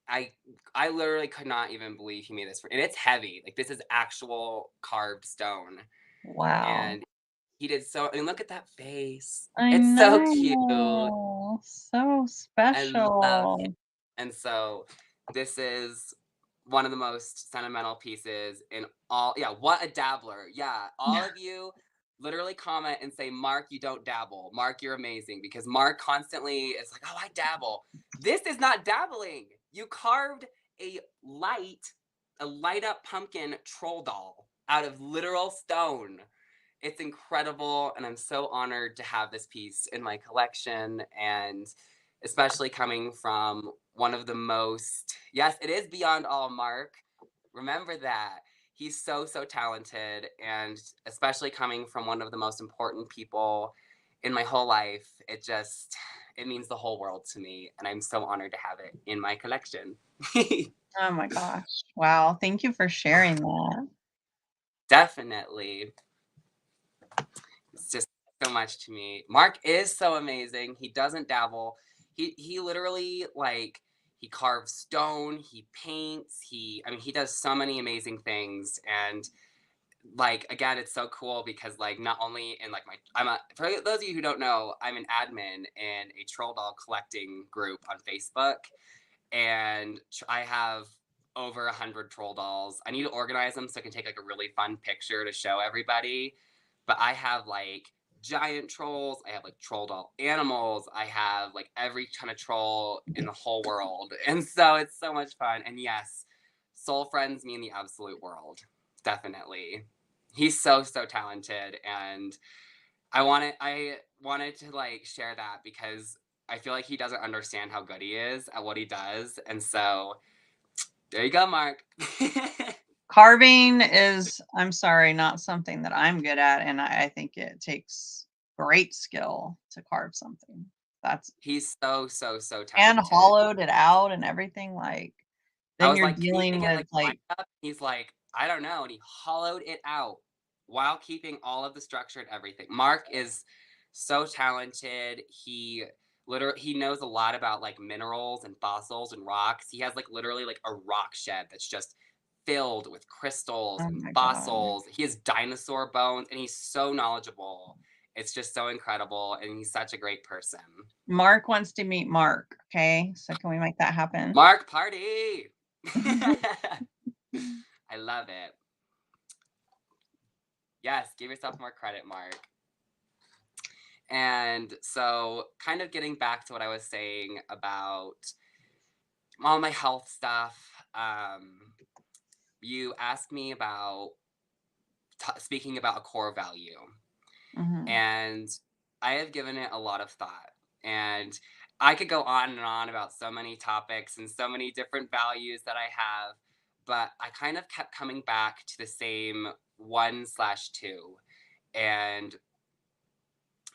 I I literally could not even believe he made this and it's heavy. Like this is actual carved stone. Wow. And he did so, and look at that face. I It's so cute. know. So I love him. special. And so this is one of the most sentimental pieces in all. Yeah, what a dabbler. Yeah, all of you literally comment and say, "Mark, you don't dabble. Mark, you're amazing." Because Mark constantly is like, "Oh, I dabble." This is not dabbling. You carved a light up pumpkin troll doll out of literal stone. It's incredible, and I'm so honored to have this piece in my collection, and especially coming from one of the most, yes, it is beyond all Mark. Remember that. He's so, so talented, and especially coming from one of the most important people in my whole life, it means the whole world to me, and I'm so honored to have it in my collection. Oh my gosh. Wow. Thank you for sharing that. Definitely. It's just so much to me. Mark is so amazing. He doesn't dabble. He literally like he carves stone, he paints, he does so many amazing things. And like again, it's so cool because like not only in like my I'm a for those of you who don't know, I'm an admin in a troll doll collecting group on Facebook, and I have over 100 troll dolls. I need to organize them so I can take like a really fun picture to show everybody. But I have like giant trolls, I have like troll doll animals, I have like every kind of troll in the whole world. And so it's so much fun. And yes, soul friends mean the absolute world. Definitely. He's so, so talented, and I wanted to like share that because I feel like he doesn't understand how good he is at what he does. And so there you go, Mark. Carving is, I'm sorry, not something that I'm good at, and I think it takes great skill to carve something. That's He's so, so, so and talented. hollowed it out and everything, like, I then was you're like, "Can you dealing make it with, like light like up?" He's like, "I don't know." And he hollowed it out. while keeping all of the structure and everything. Mark is so talented. He knows a lot about like minerals and fossils and rocks. He has like literally like a rock shed that's just filled with crystals Oh and my God. fossils. He has dinosaur bones and he's so knowledgeable. It's just so incredible and he's such a great person. Mark wants to meet Mark. Okay. So can we make that happen? Mark party. I love it. Yes, give yourself more credit, Mark. And so, kind of getting back to what I was saying about all my health stuff, you asked me about speaking about a core value, Mhm. and I have given it a lot of thought. And I could go on and on about so many topics and so many different values that I have, but I kind of kept coming back to the same one slash two. And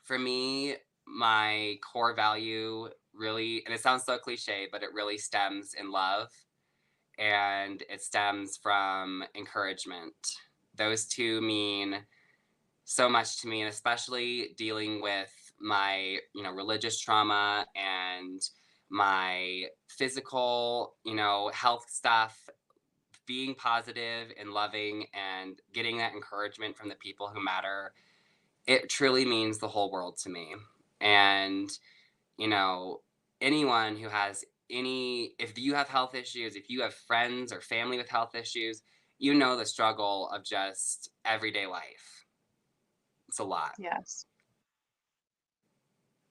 for me, my core value really, and it sounds so cliche, but it really stems in love and it stems from encouragement. Those two mean so much to me, and especially dealing with my, religious trauma and my physical, health stuff, being positive and loving and getting that encouragement from the people who matter, it truly means the whole world to me. And, you know, anyone who has if you have health issues, if you have friends or family with health issues, you know the struggle of just everyday life. It's a lot. Yes.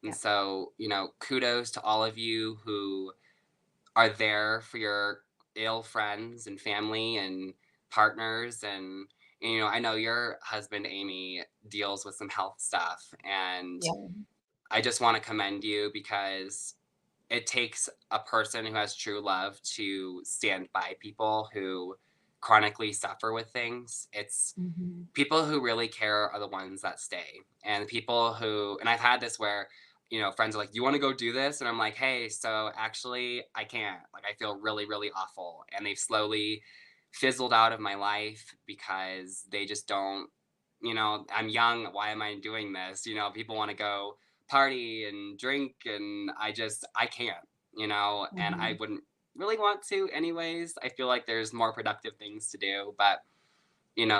And Yeah. so, kudos to all of you who are there for your ill friends and family and partners. And I know your husband, Amy, deals with some health stuff. And Yeah. I just want to commend you because it takes a person who has true love to stand by people who chronically suffer with things. It's Mhm. people who really care are the ones that stay. And people who, and I've had this where, friends are like, "Do you want to go do this?" And I'm like, "Hey, so actually, I can't. Like, I feel really, really awful." And they've slowly fizzled out of my life because they just don't, I'm young. Why am I doing this? People want to go party and drink, and I can't, and I Mhm. wouldn't really want to anyways. I feel like there's more productive things to do, but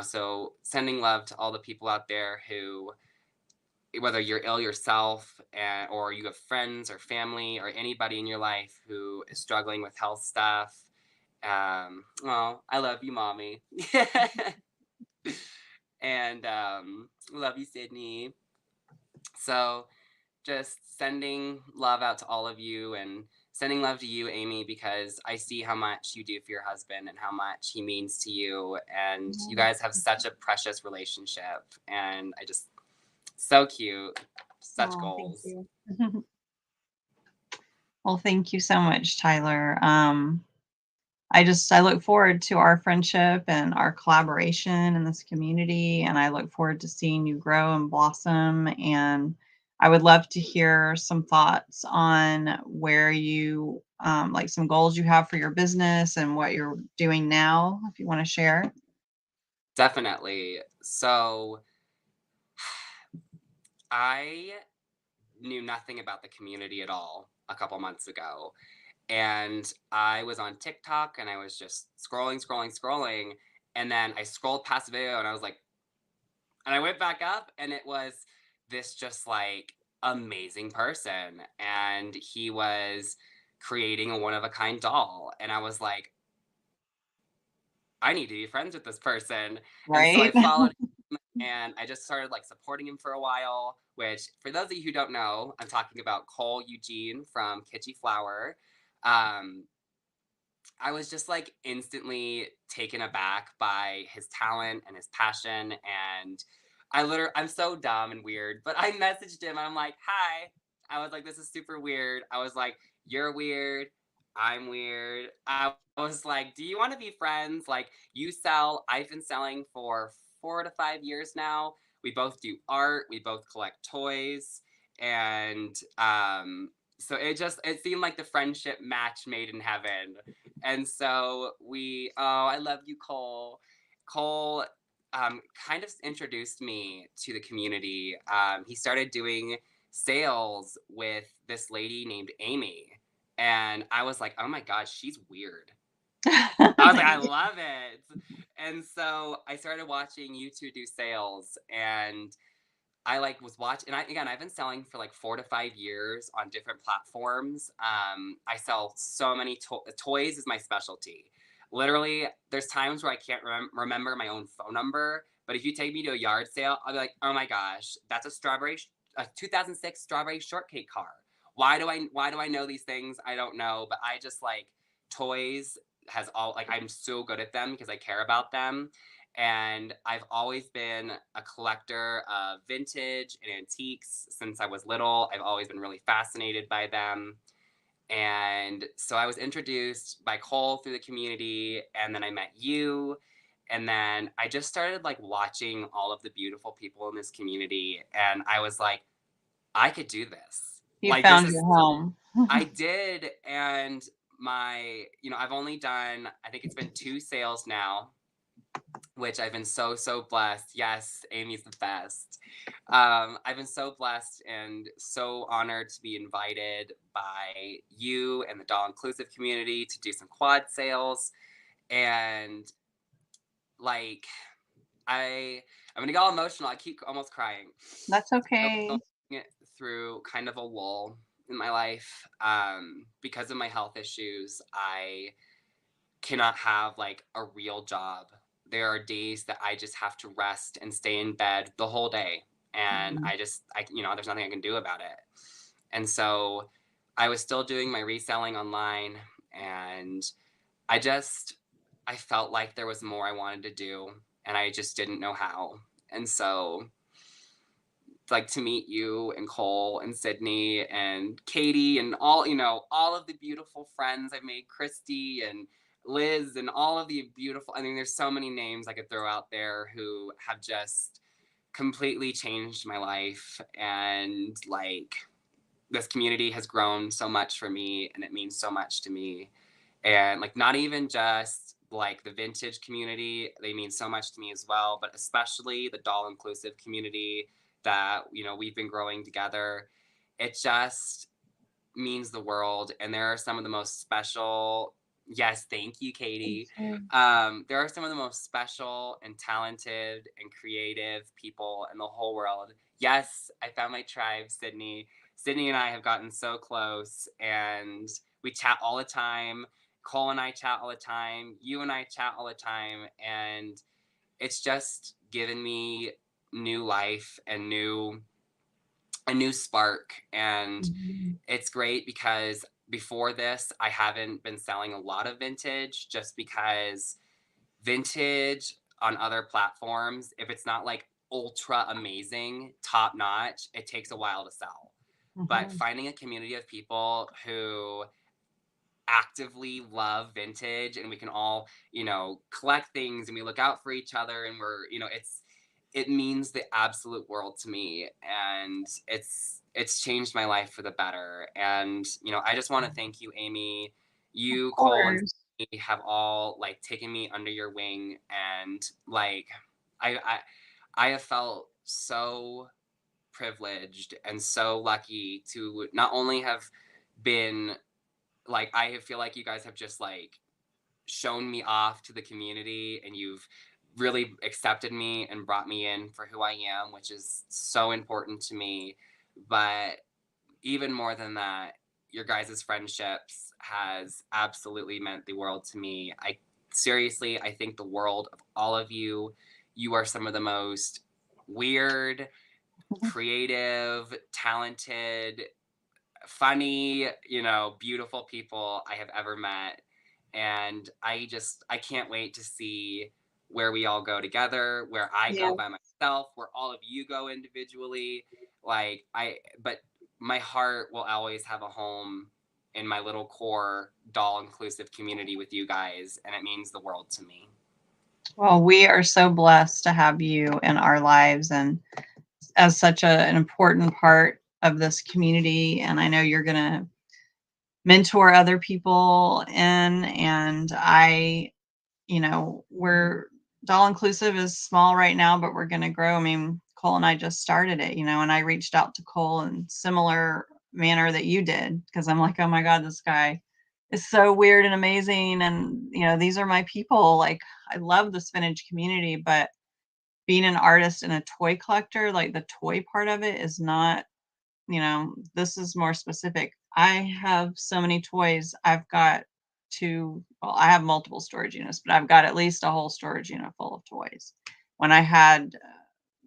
so sending love to all the people out there who, whether you're ill yourself or you have friends or family or anybody in your life who is struggling with health stuff. Well, I love you, mommy. And love you, Sydney. So just sending love out to all of you and sending love to you, Amy, because I see how much you do for your husband and how much he means to you. And you Yeah. guys have such a precious relationship. And so cute, such Oh, thank goals. you. Well, thank you so much, Tyler. I look forward to our friendship and our collaboration in this community, and I look forward to seeing you grow and blossom. And I would love to hear some thoughts on where you, like some goals you have for your business and what you're doing now, if you want to share. Definitely. So I knew nothing about the community at all a couple months ago. And I was on TikTok and I was just scrolling, scrolling, scrolling. And then I scrolled past the video and I was like, and I went back up and it was this just like amazing person. And he was creating a one of a kind doll. And I was like, I need to be friends with this person. And so I Right? followed and I just started like supporting him for a while. Which, for those of you who don't know, I'm talking about Cole Eugene from Kitschy Flower. Um, I was just like instantly taken aback by his talent and his passion. And I'm so dumb and weird, but I messaged him and I'm like, "Hi." I was like, "This is super weird." I was like, "You're weird. I'm weird." I was like, "Do you want to be friends? Like, I've been selling for 4 to 5 years now. We both do art, we both collect toys." And so it seemed like the friendship match made in heaven. And so oh, I love you, Cole. Cole kind of introduced me to the community. He started doing sales with this lady named Amy. And I was like, oh my God, she's weird. I was like, I love it. And so I started watching you two do sales, and I like was watching, and I've been selling for like 4 to 5 years on different platforms. I sell so many toys is my specialty. Literally, there's times where I can't remember my own phone number, but if you take me to a yard sale, I'll be like, oh my gosh, that's a 2006 strawberry shortcake car. Why do I know these things? I don't know, but I just like toys has all like I'm so good at them because I care about them. And I've always been a collector of vintage and antiques since I was little. I've always been really fascinated by them. And so I was introduced by Cole through the community, and then I met you. And then I just started like watching all of the beautiful people in this community. And I was like, I could do this. You Like, this found is, your home. I did. And I've only done, I think it's been 2 sales now, which I've been so blessed. Yes, Amy's the best. I've been so blessed and so honored to be invited by you and the Doll Inclusive community to do some quad sales. And like, I'm gonna get all emotional. I keep almost crying. That's Still okay. going through kind of a lull in my life because of my health issues. I cannot have like a real job. There are days that I just have to rest and stay in bed the whole day. And Mhm. there's nothing I can do about it. And so I was still doing my reselling online, and I just, I felt like there was more I wanted to do, and I just didn't know how. And so, like, to meet you and Cole and Sydney and Katie and all of the beautiful friends I've made, Christy and Liz and all of the beautiful, I mean, there's so many names I could throw out there who have just completely changed my life. And like, this community has grown so much for me, and it means so much to me. And like, not even just like the vintage community, they mean so much to me as well, but especially the Doll Inclusive community that we've been growing together. It just means the world, and there are some of the most special, yes, thank you, Thank Katie. you. There are some of the most special and talented and creative people in the whole world. Yes, I found my tribe, Sydney and I have gotten so close, and we chat all the time. Cole and I chat all the time, you and I chat all the time, and it's just given me new life and a new spark. And Mhm. it's great because before this, I haven't been selling a lot of vintage, just because vintage on other platforms, if it's not like ultra amazing, top notch, it takes a while to sell. But Mhm. finding a community of people who actively love vintage, and we can all collect things, and we look out for each other, and it means the absolute world to me. And it's changed my life for the better. And I just want to thank you, Amy. Of You, Cole, and course. Sydney have all like taken me under your wing, and like I have felt so privileged and so lucky to not only have been like, I feel like you guys have just like shown me off to the community, and you've really accepted me and brought me in for who I am, which is so important to me. But even more than that, your guys' friendships has absolutely meant the world to me. I think the world of all of you. You are some of the most weird, creative, talented, funny, beautiful people I have ever met. And I can't wait to see where we all go together, where I Yeah. go by myself, where all of you go individually. But my heart will always have a home in my little core Doll Inclusive community with you guys, and it means the world to me. Well, we are so blessed to have you in our lives and as such an important part of this community. And I know you're going to mentor other people in, and we're Doll Inclusive is small right now, but we're going to grow. I mean, Cole and I just started it, and I reached out to Cole in similar manner that you did, because I'm like, oh my God, this guy is so weird and amazing. And, these are my people. Like, I love this vintage community, but being an artist and a toy collector, like the toy part of it is not, this is more specific. I have so many toys. I've got I have multiple storage units, but I've got at least a whole storage unit full of toys. When I had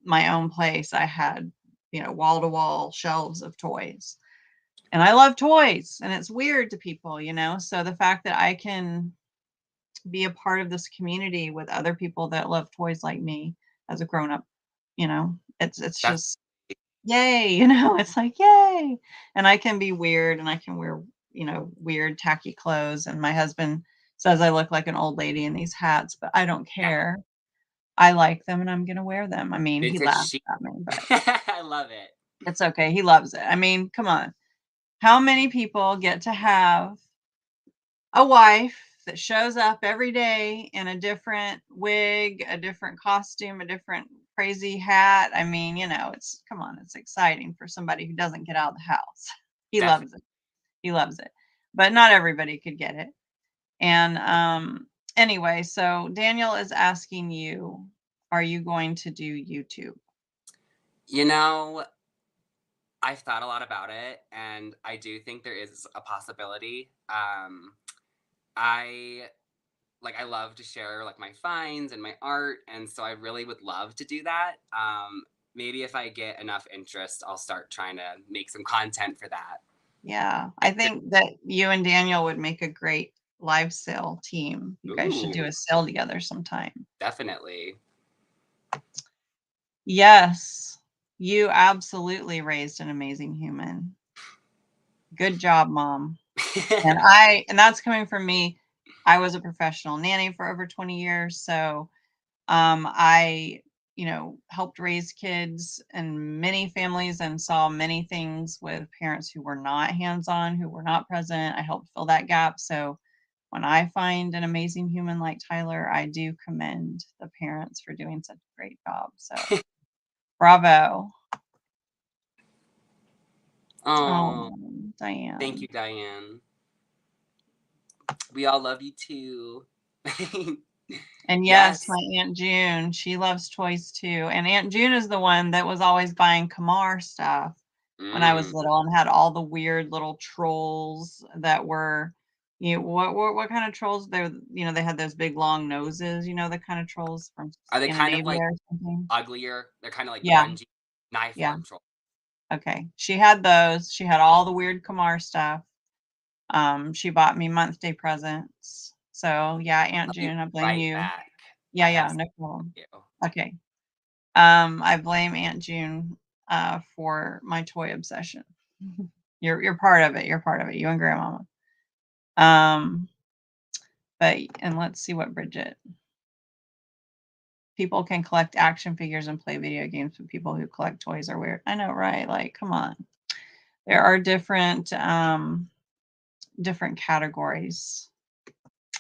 my own place, I had, wall to wall shelves of toys. And I love toys, and it's weird to people, So the fact that I can be a part of this community with other people that love toys like me as a grown up, it's That's just yay, it's like yay. And I can be weird, and I can wear, weird tacky clothes, and my husband says I look like an old lady in these hats, but I don't yeah. care. I like them, and I'm going to wear them. I mean, he Vintage laughs chic. at me, but I love it. it's okay. He loves it. I mean, come on. How many people get to have a wife that shows up every day in a different wig, a different costume, a different crazy hat? I mean, come on, it's exciting for somebody who doesn't get out of the house. He Definitely. loves it. He loves it. But not everybody could get it. And anyway, so Daniel is asking you, are you going to do YouTube? You know, I've thought a lot about it, and I do think there is a possibility. I I love to share like my finds and my art, and so I really would love to do that. Maybe if I get enough interest, I'll start trying to make some content for that. Yeah, I think that you and Daniel would make a great live sale team. You guys should do Ooh, a sale together sometime. definitely. Yes, you absolutely raised an amazing human. Good job, Mom. And that's coming from me. I was a professional nanny for over 20 years, so I, helped raise kids in many families and saw many things with parents who were not hands-on, who were not present. I helped fill that gap. So when I find an amazing human like Tyler, I do commend the parents for doing such a great job. So bravo. Oh, Oh, thank you, Diane. Diane. We all love you too. And yes, Yes. my Aunt June, she loves toys too. And Aunt June is the one that was always buying Kamar stuff when I was Mm. little, and had all the weird little trolls that were, what kind of trolls? They had those big long noses, the kind of trolls from Are they kind of Scandinavia like or something. uglier? They're kind of like Yeah, grungy knife yeah. form troll. Okay. She had those. She had all the weird Kamar stuff. She bought me month day presents. So yeah, Aunt I'll be June, I blame right you. back. Yeah, I have yeah, some no problem. for you. Okay. I blame Aunt June for my toy obsession. You're part of it. You're part of it. You and Grandmama. Um, and let's see what Bridget. People can collect action figures and play video games, but people who collect toys are weird. I know, right? Like, come on. There are different categories.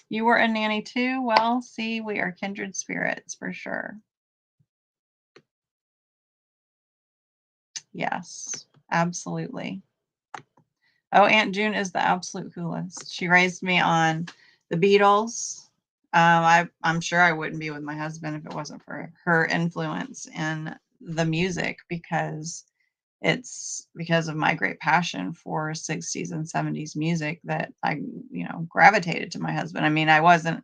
You were a nanny too? Well, see, we are kindred spirits for sure. Yes, absolutely. Oh, Aunt June is the absolute coolest. She raised me on the Beatles. I'm sure I wouldn't be with my husband if it wasn't for her influence in the music, because it's because of my great passion for 60s and 70s music that I, gravitated to my husband. I mean, I wasn't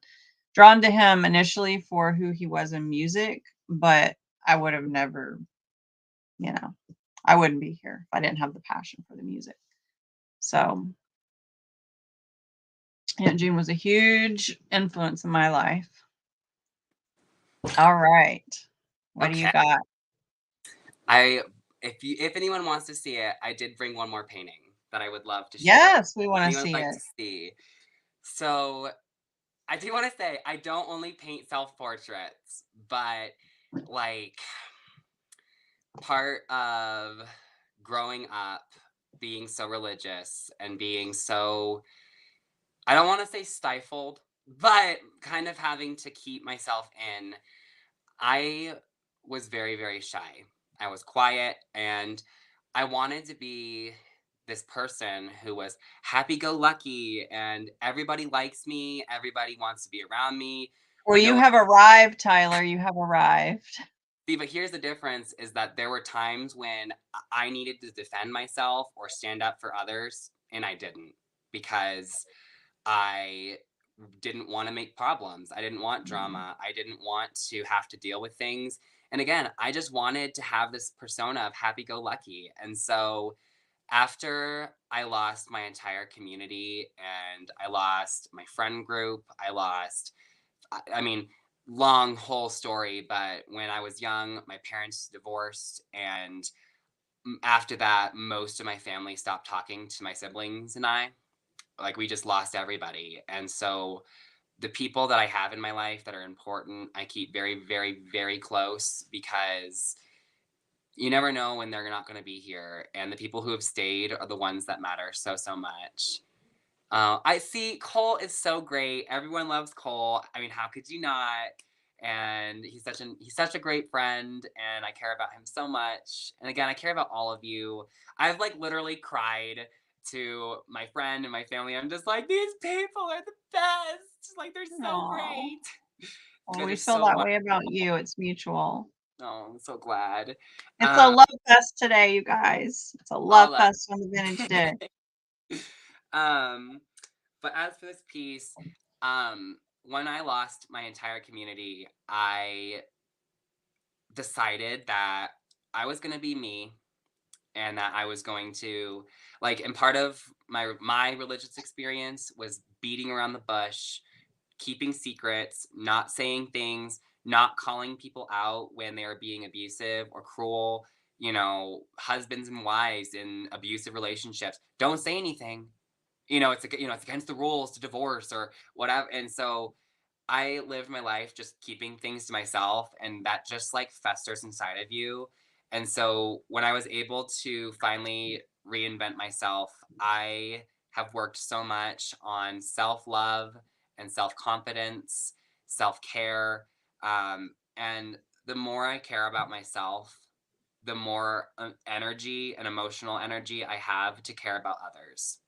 drawn to him initially for who he was in music, but I would have never, you know, I wouldn't be here if I didn't have the passion for the music. So Aunt June was a huge influence in my life. All right. What do you Okay. got? I if anyone wants to see it, I did bring one more painting that I would love to share. Yes, we want to Anyone would see like it. to see? So I do want to say I don't only paint self portraits, but like part of growing up being so religious and being so, I don't want to say stifled, but kind of having to keep myself in. I was very, very shy. I was quiet and I wanted to be this person who was happy go lucky and everybody likes me, everybody wants to be around me. Well, you No, have arrived, Tyler. You have arrived. see, but here's the difference is that there were times when I needed to defend myself or stand up for others, and I didn't because I didn't want to make problems. I didn't want Mm. drama. I didn't want to have to deal with things. And again, I just wanted to have this persona of happy go lucky. And so after I lost my entire community and I lost my friend group, I lost, I mean, long whole story, but when I was young, my parents divorced. And after that, most of my family stopped talking to my siblings and I. Like, we just lost everybody. And so the people that I have in my life that are important, I keep very, very, very close because you never know when they're not going to be here. And the people who have stayed are the ones that matter so, so much. I see Cole is so great. Everyone loves Cole. I mean, how could you not? And he's such a great friend, and I care about him so much. And again, I care about all of you. I've like literally cried to my friend and my family. I'm just like, these people are the best. Like they're so Oh, great. You well, guys we are feel so that wonderful. way about you. It's mutual. Oh, I'm so glad. It's a Um, love fest today, you guys. It's a love all up. fest on the Vintage Day. um, but as for this piece, when I lost my entire community, I decided that I was going to be me and that I was going to like and part of my religious experience was beating around the bush, keeping secrets, not saying things, not calling people out when they are being abusive or cruel, husbands and wives in abusive relationships. Don't say anything. It's against the rules to divorce or whatever. And so I lived my life just keeping things to myself, and that just like festers inside of you. And so when I was able to finally reinvent myself, I have worked so much on self love and self confidence, self care. And the more I care about myself, the more energy and emotional energy I have to care about others.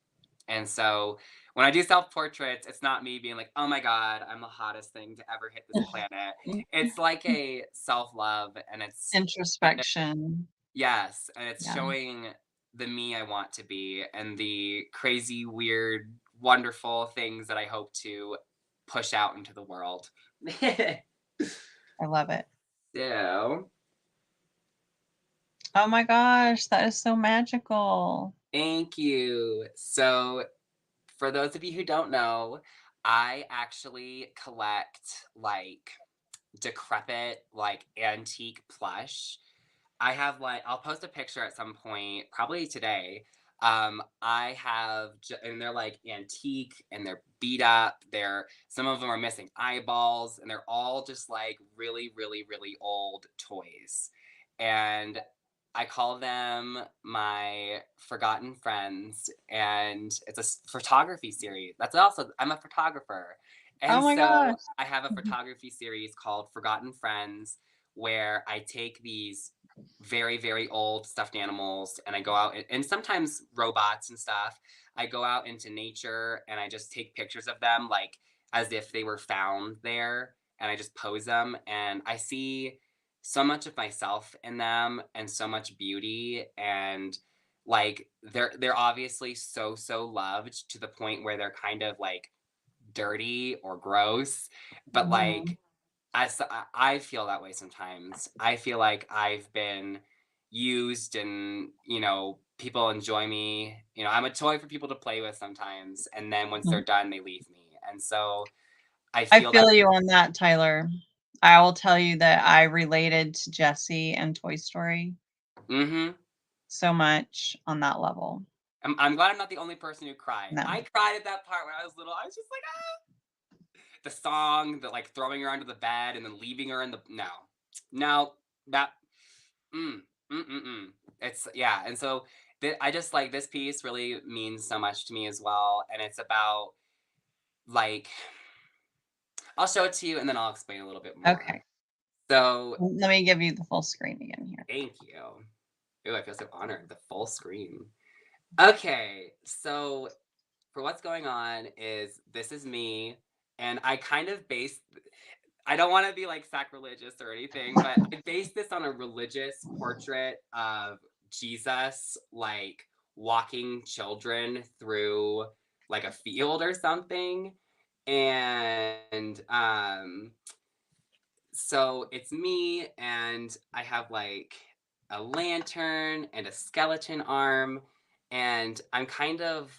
And so when I do self portraits, it's not me being like, oh my God, I'm the hottest thing to ever hit this planet. It's like a self love and Introspection. yes, and it's Yeah, showing the me I want to be and the crazy, weird, wonderful things that I hope to push out into the world. I love it. So, Oh my gosh, that is so magical. thank you. So, for those of you who don't know, I actually collect like decrepit, like antique plush. I have like I'll post a picture at some point, probably today. And they're like antique and they're beat up. Some of them are missing eyeballs, and they're all just like really, really, really old toys. And I call them my forgotten friends, and it's a photography series. I'm a photographer, Oh and my so gosh. I have a Mhm. photography series called Forgotten Friends, where I take these very, very old stuffed animals and I go out and sometimes robots and stuff. I go out into nature and I just take pictures of them like as if they were found there and I just pose them and I see so much of myself in them and so much beauty and like they're obviously so so loved to the point where they're kind of like dirty or gross, but Mhm. like I feel that way sometimes. I feel like I've been used and, people enjoy me. I'm a toy for people to play with sometimes. And then once they're Mhm. done, they leave me. And so I I feel that. feel you on that, Tyler. I will tell you that I related to Jessie and Toy Story Hmm. so much on that level. I'm glad I'm not the only person who cried. No. I cried at that part when I was little. I was just like, ah. The song, the like throwing her under the bed and then leaving her in the. No. No. That. Mm, mm. It's yeah, and so I just like this piece really means so much to me as well, and it's about like I'll show it to you and then I'll explain a little bit more. Okay. So Let me give you the full screen again here. thank you. Ooh, I feel so honored. The full screen. Okay, so for what's going on is this is me, and I kind of base. I don't want to be like sacrilegious or anything, but I based this on a religious portrait of Jesus, like walking children through like a field or something. And so it's me, and I have like a lantern and a skeleton arm, and I'm kind of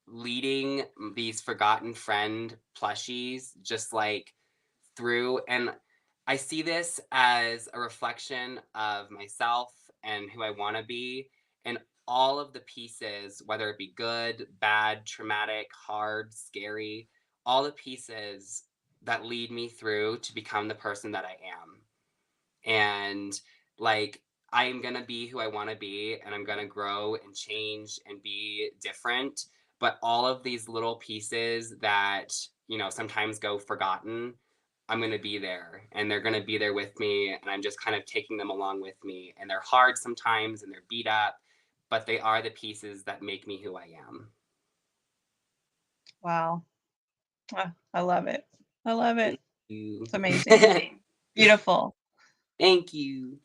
leading these forgotten friend plushies just like through. And I see this as a reflection of myself and who I want to be, and all of the pieces, whether it be good, bad, traumatic, hard, scary, all the pieces that lead me through to become the person that I am. And like, I am going to be who I want to be, and I'm going to grow and change and be different. But all of these little pieces that, sometimes go forgotten, I'm going to be there, and they're going to be there with me. And I'm just kind of taking them along with me. And they're hard sometimes and they're beat up, but they are the pieces that make me who I am. Wow. I love it. I love Thank it. you. It's amazing. Beautiful. Thank you.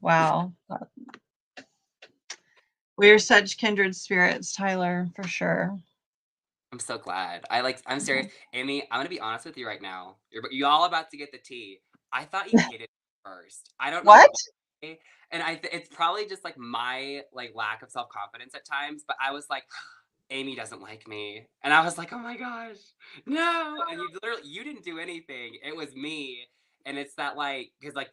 Wow. We're such kindred spirits, Tyler, for sure. I'm so glad. I'm serious. Amy, I'm gonna be honest with you right now. You all about to get the tea. I thought you hated me first. I don't know What? why. And it's probably just like my like lack of self-confidence at times, but I was like, Amy doesn't like me. And I was like, oh my gosh, no. And you didn't do anything. It was me. And it's that like, because like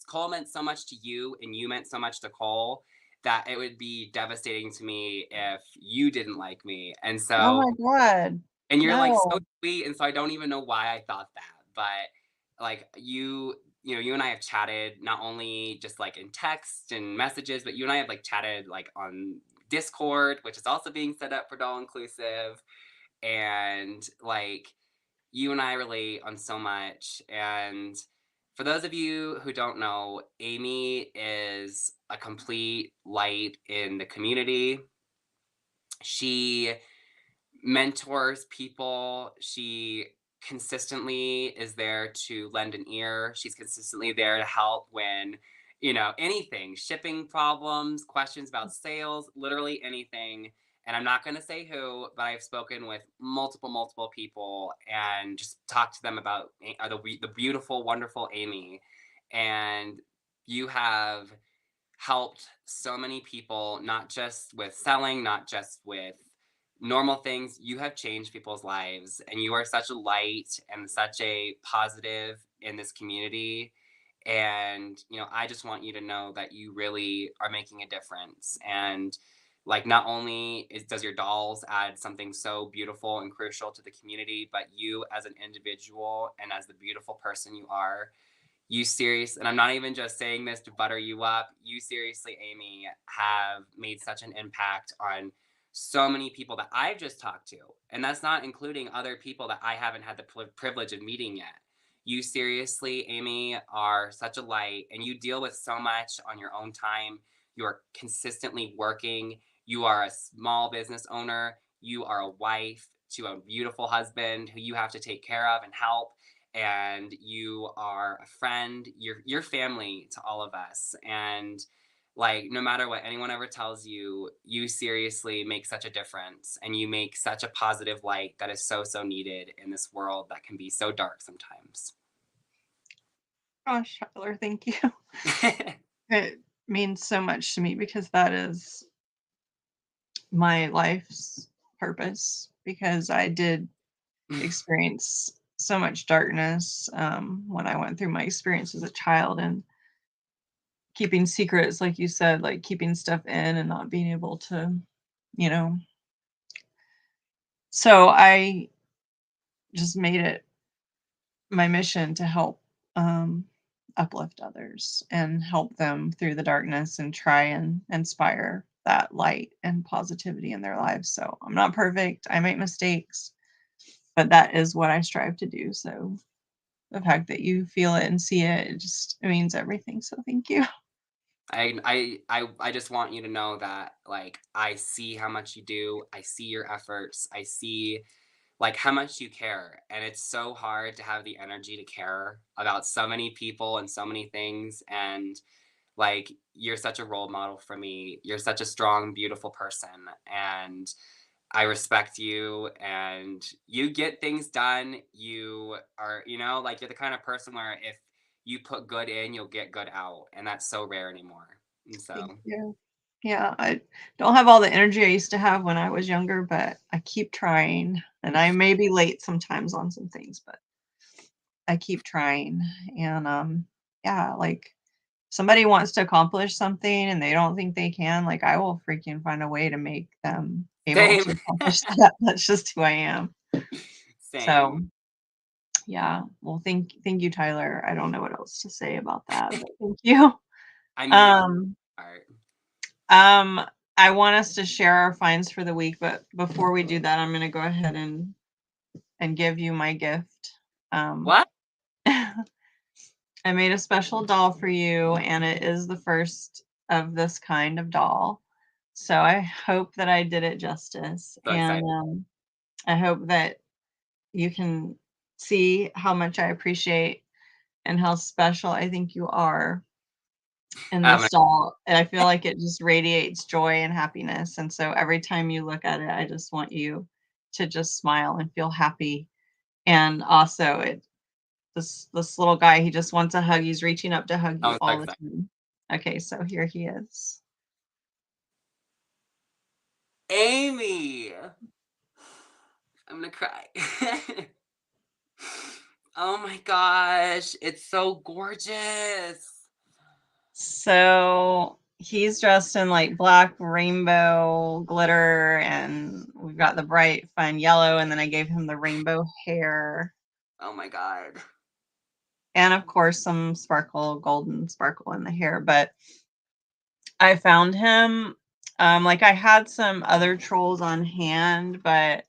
Cole meant so much to you and you meant so much to Cole that it would be devastating to me if you didn't like me. And Oh so, my God. and you're like so No. sweet. And so I don't even know why I thought that. But like you and I have chatted not only just like in text and messages, but you and I have like chatted like on Discord, which is also being set up for Doll Inclusive. And like you and I relate on so much. And for those of you who don't know, Amy is a complete light in the community. She mentors people. She consistently is there to lend an ear. She's consistently there to help when, anything, shipping problems, questions about sales, literally anything. And I'm not going to say who, but I've spoken with multiple people and just talked to them about the beautiful, wonderful Amy. And you have helped so many people, not just with selling, not just with normal things. You have changed people's lives, and you are such a light and such a positive in this community. And, I just want you to know that you really are making a difference. And like, not only does your dolls add something so beautiful and crucial to the community, but you as an individual and as the beautiful person you are, and I'm not even just saying this to butter you up, you seriously, Amy, have made such an impact on so many people that I've just talked to. And that's not including other people that I haven't had the privilege of meeting yet. You seriously, Amy, are such a light, and you deal with so much on your own time. You are consistently working. You are a small business owner. You are a wife to a beautiful husband who you have to take care of and help, and you are a friend. You're family to all of us. And like, no matter what anyone ever tells you, you seriously make such a difference, and you make such a positive light that is so needed in this world that can be so dark sometimes. Gosh, Tyler, thank you. It means so much to me because that is my life's purpose, because I did experience so much darkness when I went through my experience as a child, and keeping secrets, like you said, like keeping stuff in and not being able to, you know. So I just made it my mission to help uplift others and help them through the darkness and try and inspire that light and positivity in their lives. So I'm not perfect. I make mistakes, but that is what I strive to do. So the fact that you feel it and see it, it means everything. So thank you. I just want you to know that, like, I see how much you do, I see your efforts, I see, like, how much you care, and it's so hard to have the energy to care about so many people and so many things, and, like, you're such a role model for me. You're such a strong, beautiful person, and I respect you, and you get things done. You are, like, you're the kind of person where if you put good in, you'll get good out, and that's so rare anymore. And Thank so, you. Yeah, I don't have all the energy I used to have when I was younger, but I keep trying. And I may be late sometimes on some things, but I keep trying. And yeah, like somebody wants to accomplish something and they don't think they can, like I will freaking find a way to make them able same, to accomplish that. That's just who I am. So same. yeah. Well, thank you, Tyler. I don't know what else to say about that, but thank you. I knew that Um part. Um, I want us to share our finds for the week, but before we do that, I'm going to go ahead and give you my gift. Um, What? I made a special doll for you, and it is the first of this kind of doll. So I hope that I did it justice, So and excited. I hope that you can see how much I appreciate and how special I think you are in I'm gonna, this doll, and I feel like it just radiates joy and happiness, and so every time you look at it, I just want you to just smile and feel happy, and also this little guy, he just wants a hug, he's reaching up to hug you I'm so all the excited. time. Okay, so here he is. Amy! I'm gonna cry. Oh my gosh, it's so gorgeous. So, he's dressed in, like, black rainbow glitter, and we've got the bright, fun yellow, and then I gave him the rainbow hair. Oh my god. And of course some sparkle, golden sparkle in the hair. But I found him, like I had some other trolls on hand, but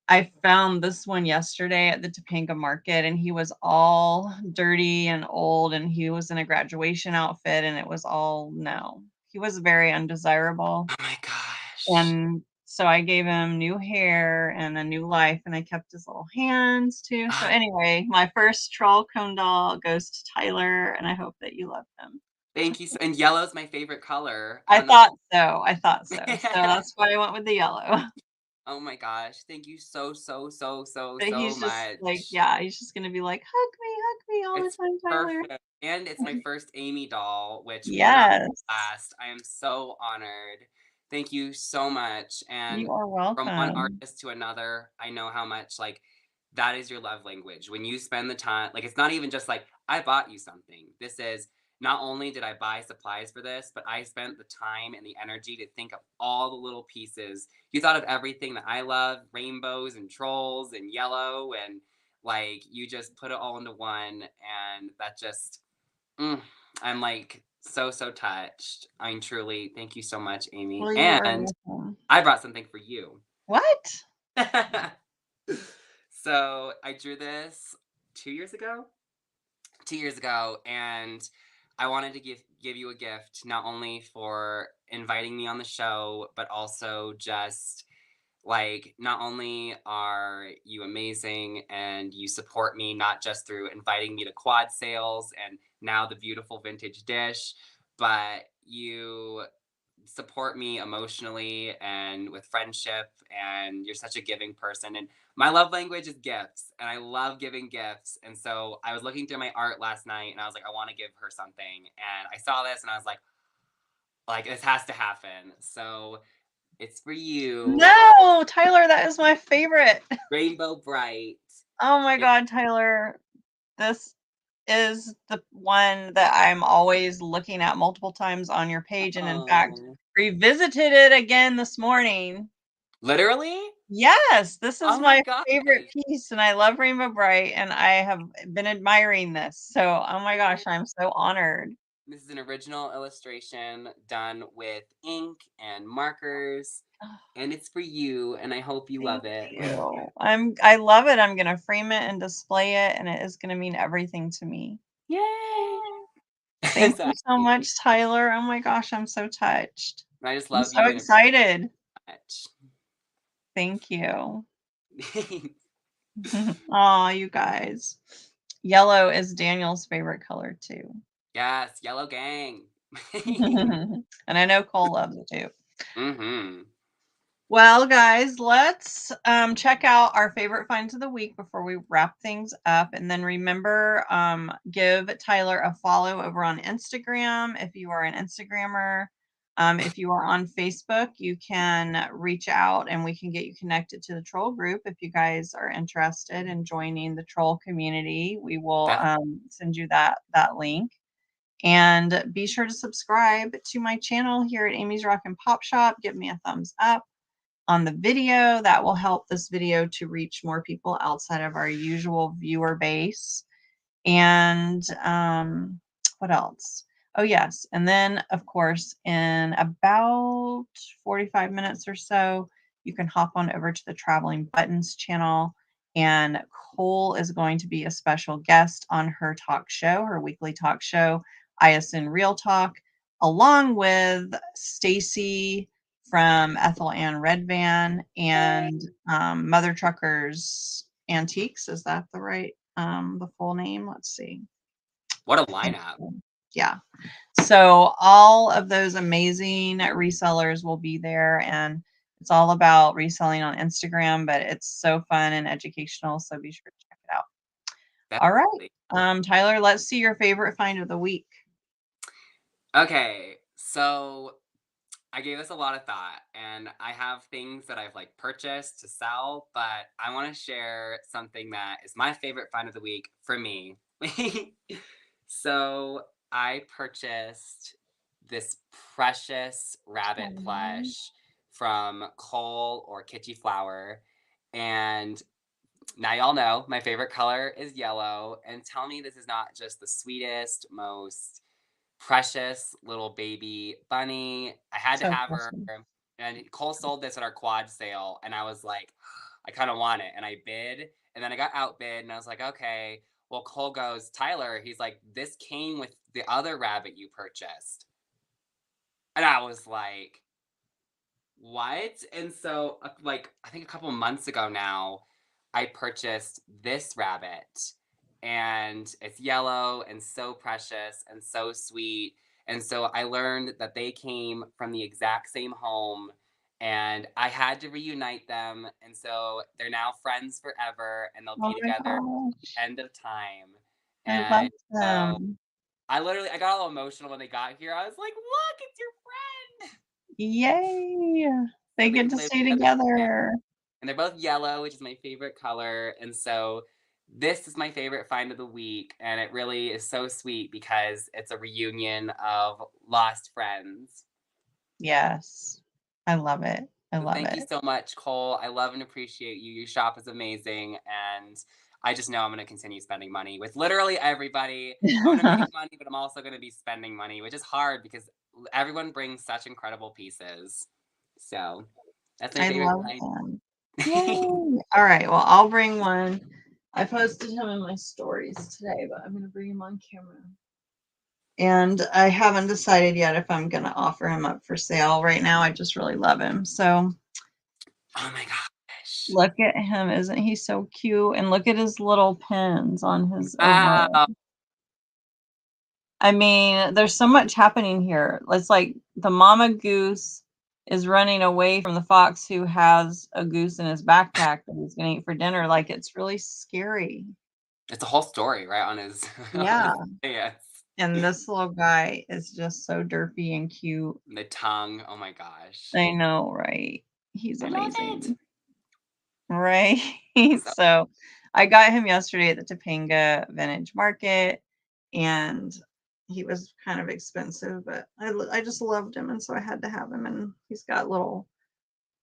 I found this one yesterday at the Topanga market, and he was all dirty and old, and he was in a graduation outfit, and it was all no. He was very undesirable. Oh my gosh. And so I gave him new hair and a new life, and I kept his little hands too. So anyway, my first troll cone doll goes to Tyler, and I hope that you love him. Thank you. And yellow's my favorite color. I I don't know. thought so. I thought so. So that's why I went with the yellow. Oh my gosh. Thank you so, so, so, so, But so he's just like, much. yeah, he's just gonna be like, hug me all the It's time, Tyler. perfect. And it's my first Amy doll, which will not be Yes, last. I am so honored. Thank you so much. you And are from one welcome. artist to another, I know how much like that is your love language. When you spend the time, like it's not even just like I bought you something. This is not only did I buy supplies for this, but I spent the time and the energy to think of all the little pieces. You thought of everything that I love, rainbows and trolls and yellow and like you just put it all into one and that just mm, I'm like so so touched. I mean truly thank you so much Amy. Well, you are And welcome. I brought something for you. What? So I drew this 2 years ago. 2 years ago, and I wanted to give you a gift, not only for inviting me on the show, but also just like not only are you amazing and you support me not just through inviting me to quad sales and now the beautiful vintage dish, but you support me emotionally and with friendship and you're such a giving person and my love language is gifts and I love giving gifts and so I was looking through my art last night and I was like I want to give her something and I saw this and I was like this has to happen so it's for you. No, Tyler, that is my favorite. Rainbow Bright. Oh my It- God, Tyler. This is the one that I'm always looking at multiple times on your page, and in fact, oh revisited it again this morning. literally. Yes, this is Oh my my gosh. favorite piece, and I love Rainbow Bright, and I have been admiring this. So, oh my gosh, I'm so honored. This is an original illustration done with ink and markers, and it's for you, and I hope you love it. Thank you. I love it. I'm gonna frame it and display it, and it is gonna mean everything to me. Yay! Thank you so much, Tyler. Oh my gosh, I'm so touched. I just I'm love so you and excited. much. Thank you. Oh, you guys. Yellow is Daniel's favorite color too. Yes, yellow gang. And I know Cole loves it too. Mm-hmm. Well, guys, let's check out our favorite finds of the week before we wrap things up. And then remember, give Tyler a follow over on Instagram if you are an Instagrammer. If you are on Facebook, you can reach out and we can get you connected to the troll group if you guys are interested in joining the troll community. We will send you that link. And be sure to subscribe to my channel here at Amy's Rock and Pop Shop. Give me a thumbs up on the video. That will help this video to reach more people outside of our usual viewer base. And what else? Oh, yes. And then, of course, in about 45 minutes or so, you can hop on over to the Traveling Buttons channel. And Cole is going to be a special guest on her talk show, her weekly talk show, ISN Real Talk, along with Stacy from Ethel Ann Red Van and Mother Truckers Antiques. Is that the full name? Let's see. What a lineup. Yeah. So all of those amazing resellers will be there, and it's all about reselling on Instagram, but it's so fun and educational. So be sure to check it out. Definitely. All right. Tyler, let's see your favorite find of the week. Okay. So I gave this a lot of thought, and I have things that I've like purchased to sell, but I want to share something that is my favorite find of the week for me. So I purchased this precious rabbit plush from Cole or Kitty Flower, and now y'all know my favorite color is yellow, and tell me this is not just the sweetest, most precious little baby bunny. I had to have her, and Cole sold this at our quad sale, and I was like, I kind of want it, and I bid, and then I got outbid, and I was like, okay. Well, Cole goes, Tyler, he's like, this came with the other rabbit you purchased, and I was like, what? And so, like, I think a couple months ago now, I purchased this rabbit, and it's yellow and so precious and so sweet. And so I learned that they came from the exact same home, and I had to reunite them. And so they're now friends forever, and they'll Oh be my together gosh. end of time. I love And so them. I got all emotional when they got here. I was like, look, it's your friend. Yay. They So they get to live stay together. together. And they're both yellow, which is my favorite color. And so this is my favorite find of the week. And it really is so sweet because it's a reunion of lost friends. Yes. I love it. I So love thank it. you so much, Cole. I love and appreciate you. Your shop is amazing. And I just know I'm going to continue spending money with literally everybody. I'm going to make money, but I'm also going to be spending money, which is hard because everyone brings such incredible pieces. So that's my I favorite love find. them. Yay. All right. Well, I'll bring one. I posted him in my stories today, but I'm going to bring him on camera. And I haven't decided yet if I'm going to offer him up for sale right now. I just really love him. So Oh my gosh. look at him. Isn't he so cute? And look at his little pins on his Wow. overall. I mean, there's so much happening here. It's like the mama goose is running away from the fox who has a goose in his backpack that he's going to eat for dinner. Like, it's really scary. It's a whole story, right, on his Yeah. yes. And this little guy is just so derpy and cute. The tongue, oh my gosh. I know, right? He's I love it. amazing. Right? So So I got him yesterday at the Topanga Vintage Market, and he was kind of expensive, but I just loved him, and so I had to have him. And he's got little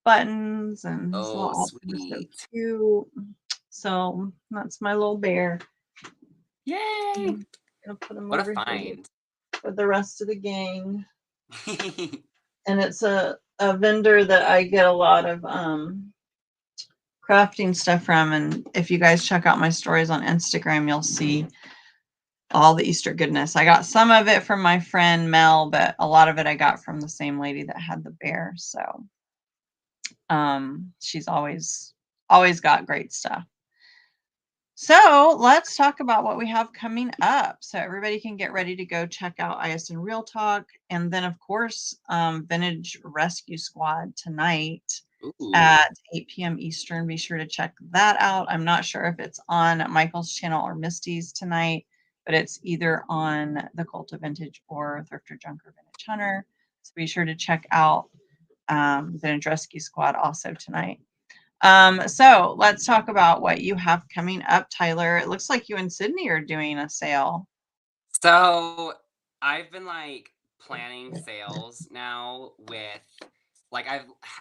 buttons, and his little oh, outfit is so sweet. cute. So that's my little bear. Yay! I'm gonna put him What a over here. find. with the rest of the gang. And it's a vendor that I get a lot of crafting stuff from. And if you guys check out my stories on Instagram, you'll see all the Easter goodness. I got some of it from my friend Mel, but a lot of it I got from the same lady that had the bear. So she's always got great stuff. So let's talk about what we have coming up. So everybody can get ready to go check out ISN Real Talk. And then, of course, Vintage Rescue Squad tonight at 8 p.m. Eastern. Be sure to check that out. I'm not sure if it's on Michael's channel or Misty's tonight, but it's either on the Cult of Vintage or Thrifter Junker Vintage Hunter. So be sure to check out Vintage Rescue Squad also tonight. So let's talk about what you have coming up, Tyler. It looks like you and Sydney are doing a sale. So I've been like planning sales now with like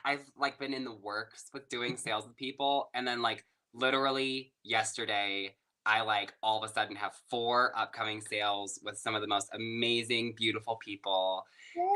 I've like been in the works with doing sales with people, and then like literally yesterday I like all of a sudden have 4 upcoming sales with some of the most amazing, beautiful people.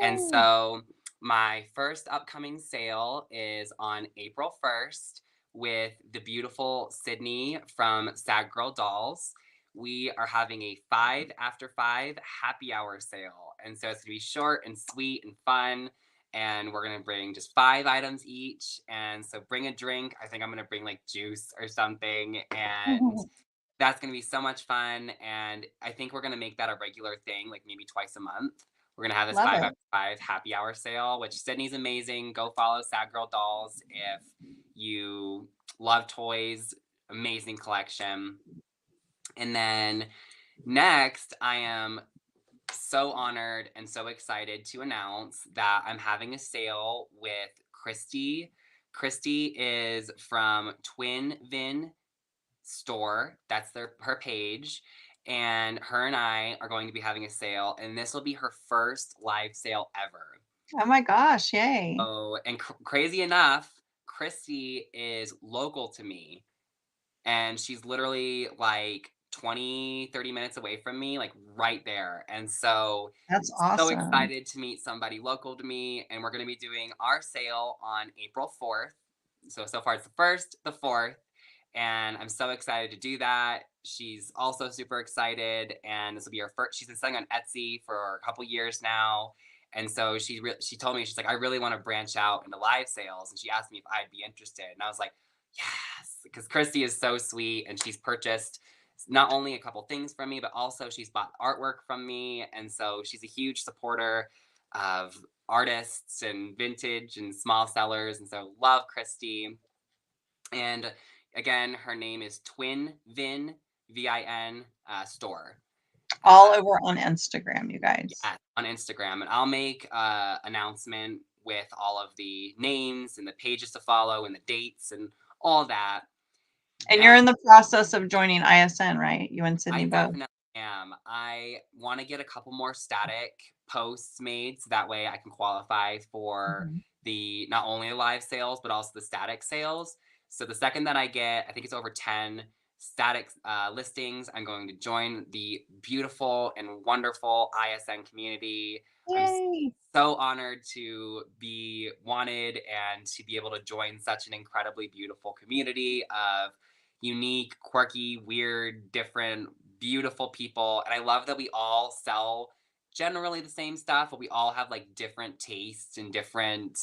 And so my first upcoming sale is on April 1st with the beautiful Sydney from Sad Girl Dolls. We are having a 5 after 5 happy hour sale. And so it's going to be short and sweet and fun. And we're going to bring just 5 items each. And so bring a drink. I think I'm going to bring like juice or something. And that's going to be so much fun. And I think we're going to make that a regular thing, like maybe twice a month. We're going to have this Love 5 it. after 5 happy hour sale, which Sydney's amazing. Go follow Sad Girl Dolls if you love toys. Amazing collection. And then next, I am so honored and so excited to announce that I'm having a sale with Christy. Christy is from Twin Vin Store. That's her page. And her and I are going to be having a sale, and this will be her first live sale ever. Oh my gosh, yay. Oh, and crazy enough, Christy is local to me. And she's literally like 20, 30 minutes away from me, like right there. And so That's so awesome. excited to meet somebody local to me. And we're going to be doing our sale on April 4th. So far it's the 1st, the 4th. And I'm so excited to do that. She's also super excited. And this will be her first. She's been selling on Etsy for a couple years now. And so she told me, she's like, I really want to branch out into live sales. And she asked me if I'd be interested. And I was like, yes, because Christy is so sweet, and she's purchased not only a couple things from me, but also she's bought artwork from me. And so she's a huge supporter of artists and vintage and small sellers. And so love Christy. And again, her name is Twin Vin, VIN store. All over on Instagram, you guys. Yeah, on Instagram. And I'll make an announcement with all of the names and the pages to follow and the dates and all that. And you're in the process of joining ISN, right? You and Sydney I both. definitely am. I want to get a couple more static posts made so that way I can qualify for the not only the live sales but also the static sales. So the second that I get, I think it's over 10 static listings, I'm going to join the beautiful and wonderful ISN community. Yay. I'm so honored to be wanted and to be able to join such an incredibly beautiful community of unique, quirky, weird, different, beautiful people. And I love that we all sell generally the same stuff, but we all have like different tastes and different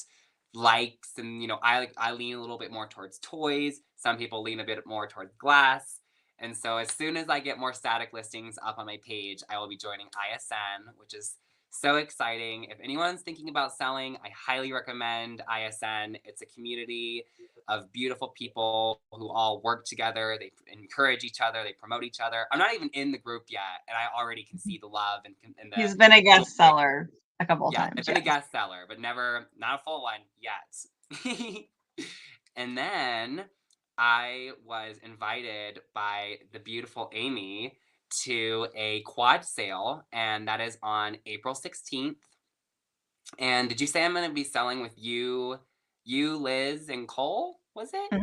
likes. And you know, I lean a little bit more towards toys. Some people lean a bit more towards glass. And so as soon as I get more static listings up on my page, I will be joining ISN, which is so exciting. If anyone's thinking about selling, I highly recommend ISN. It's a community of beautiful people who all work together. They encourage each other. They promote each other. I'm not even in the group yet, and I already can see the love and the. He's been a guest seller a couple of times. I've been a guest seller, but never, not a full one yet. And then I was invited by the beautiful Amy to a quad sale, and that is on April 16th. And did you say I'm going to be selling with you, Liz, and Cole? Was it?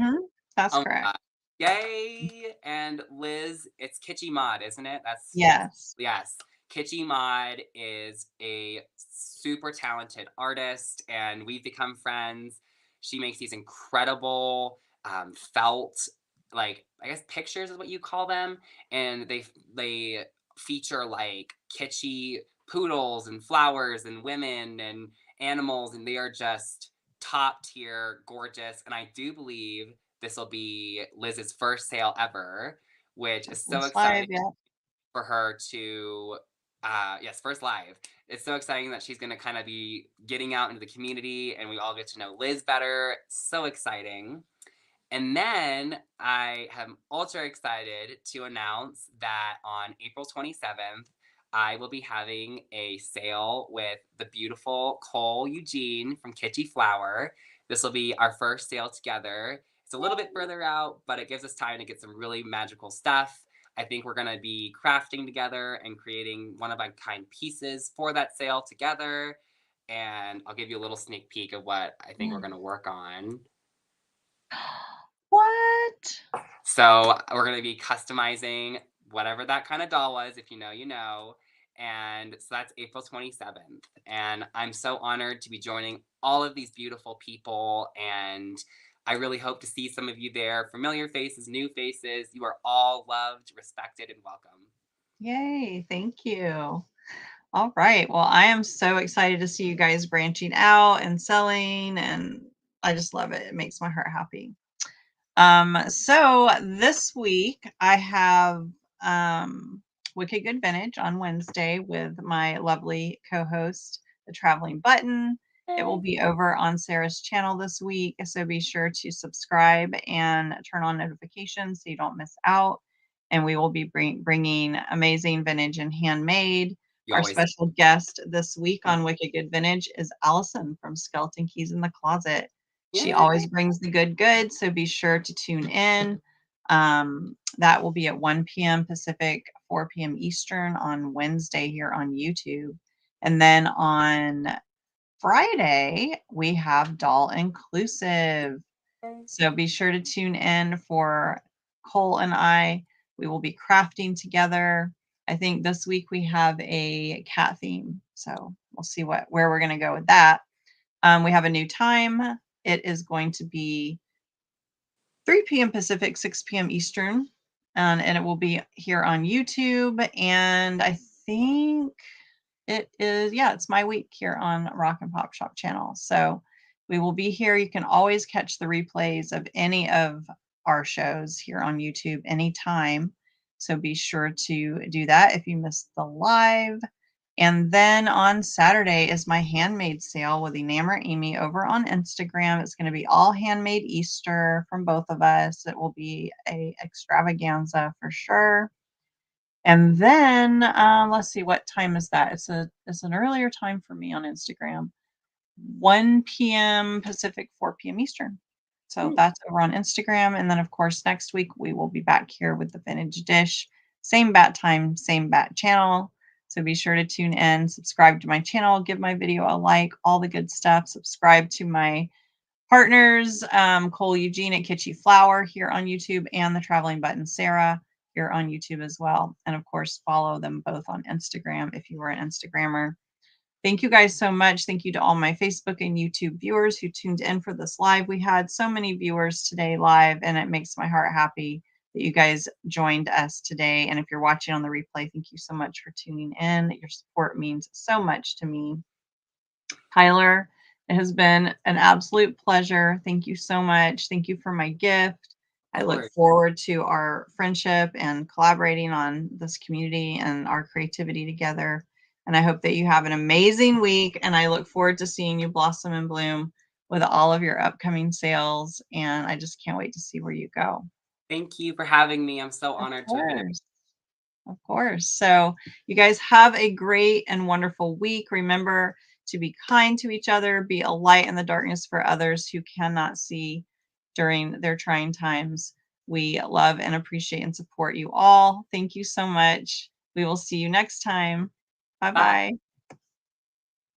That's correct. Yay! And Liz, it's Kitschy Mod, isn't it? Yes. Yes. Kitschy Mod is a super talented artist, and we've become friends. She makes these incredible felt, like I guess pictures is what you call them, and they feature like kitschy poodles and flowers and women and animals, and they are just top tier gorgeous. And I do believe this will be Liz's first sale ever, which is so It's live, exciting yeah. for her to yes, first live. It's so exciting that she's going to kind of be getting out into the community and we all get to know Liz better. So exciting. And then I am ultra excited to announce that on April 27th, I will be having a sale with the beautiful Cole Eugene from Kitschy Flower. This will be our first sale together. It's a little bit further out, but it gives us time to get some really magical stuff. I think we're going to be crafting together and creating one of a kind pieces for that sale together. And I'll give you a little sneak peek of what I think we're Mm. going to work on. What? So we're going to be customizing whatever that kind of doll was. If you know, you know. And so that's April 27th. And I'm so honored to be joining all of these beautiful people. And I really hope to see some of you there. Familiar faces, new faces. You are all loved, respected, and welcome. Yay, thank you. All right. Well, I am so excited to see you guys branching out and selling, and I just love it. It makes my heart happy. So this week I have Wicked Good Vintage on Wednesday with my lovely co-host, the Traveling Button. It will be over on Sarah's channel this week, so be sure to subscribe and turn on notifications so you don't miss out. And we will be bringing amazing vintage and handmade. You Our always special guest this week on Wicked Good Vintage is Allison from Skeleton Keys in the Closet. She yeah. always brings the good goods, so be sure to tune in. That will be at 1 p.m. Pacific, 4 p.m. Eastern on Wednesday here on YouTube. And then on Friday, we have Doll Inclusive. So be sure to tune in for Cole and I. We will be crafting together. I think this week we have a cat theme. So we'll see where we're going to go with that. We have a new time. It is going to be 3 p.m. Pacific, 6 p.m. Eastern, and it will be here on YouTube. And I think it is, yeah, it's my week here on Rock and Pop Shop channel. So we will be here. You can always catch the replays of any of our shows here on YouTube anytime. So be sure to do that if you missed the live. And then on Saturday is my handmade sale with Enamour Amy over on Instagram. It's going to be all handmade Easter from both of us. It will be a extravaganza for sure. And then let's see, what time is that? It's an earlier time for me on Instagram. 1 p.m. Pacific, 4 p.m. Eastern. So that's over on Instagram. And then of course next week we will be back here with the vintage dish. Same bat time, same bat channel. So be sure to tune in, subscribe to my channel, give my video a like, all the good stuff. Subscribe to my partners, Cole Eugene at Kitschy Flower here on YouTube, and the Traveling Button Sarah here on YouTube as well. And of course, follow them both on Instagram if you are an Instagrammer. Thank you guys so much. Thank you to all my Facebook and YouTube viewers who tuned in for this live. We had so many viewers today live, and it makes my heart happy that you guys joined us today. And if you're watching on the replay, thank you so much for tuning in. Your support means so much to me. Tyler, it has been an absolute pleasure. Thank you so much. Thank you for my gift. I Of look course. forward to our friendship and collaborating on this community and our creativity together. And I hope that you have an amazing week. And I look forward to seeing you blossom and bloom with all of your upcoming sales. And I just can't wait to see where you go. Thank you for having me. I'm so Of honored to have been. course. Of course. So you guys have a great and wonderful week. Remember to be kind to each other, be a light in the darkness for others who cannot see during their trying times. We love and appreciate and support you all. Thank you so much. We will see you next time. Bye Bye. bye.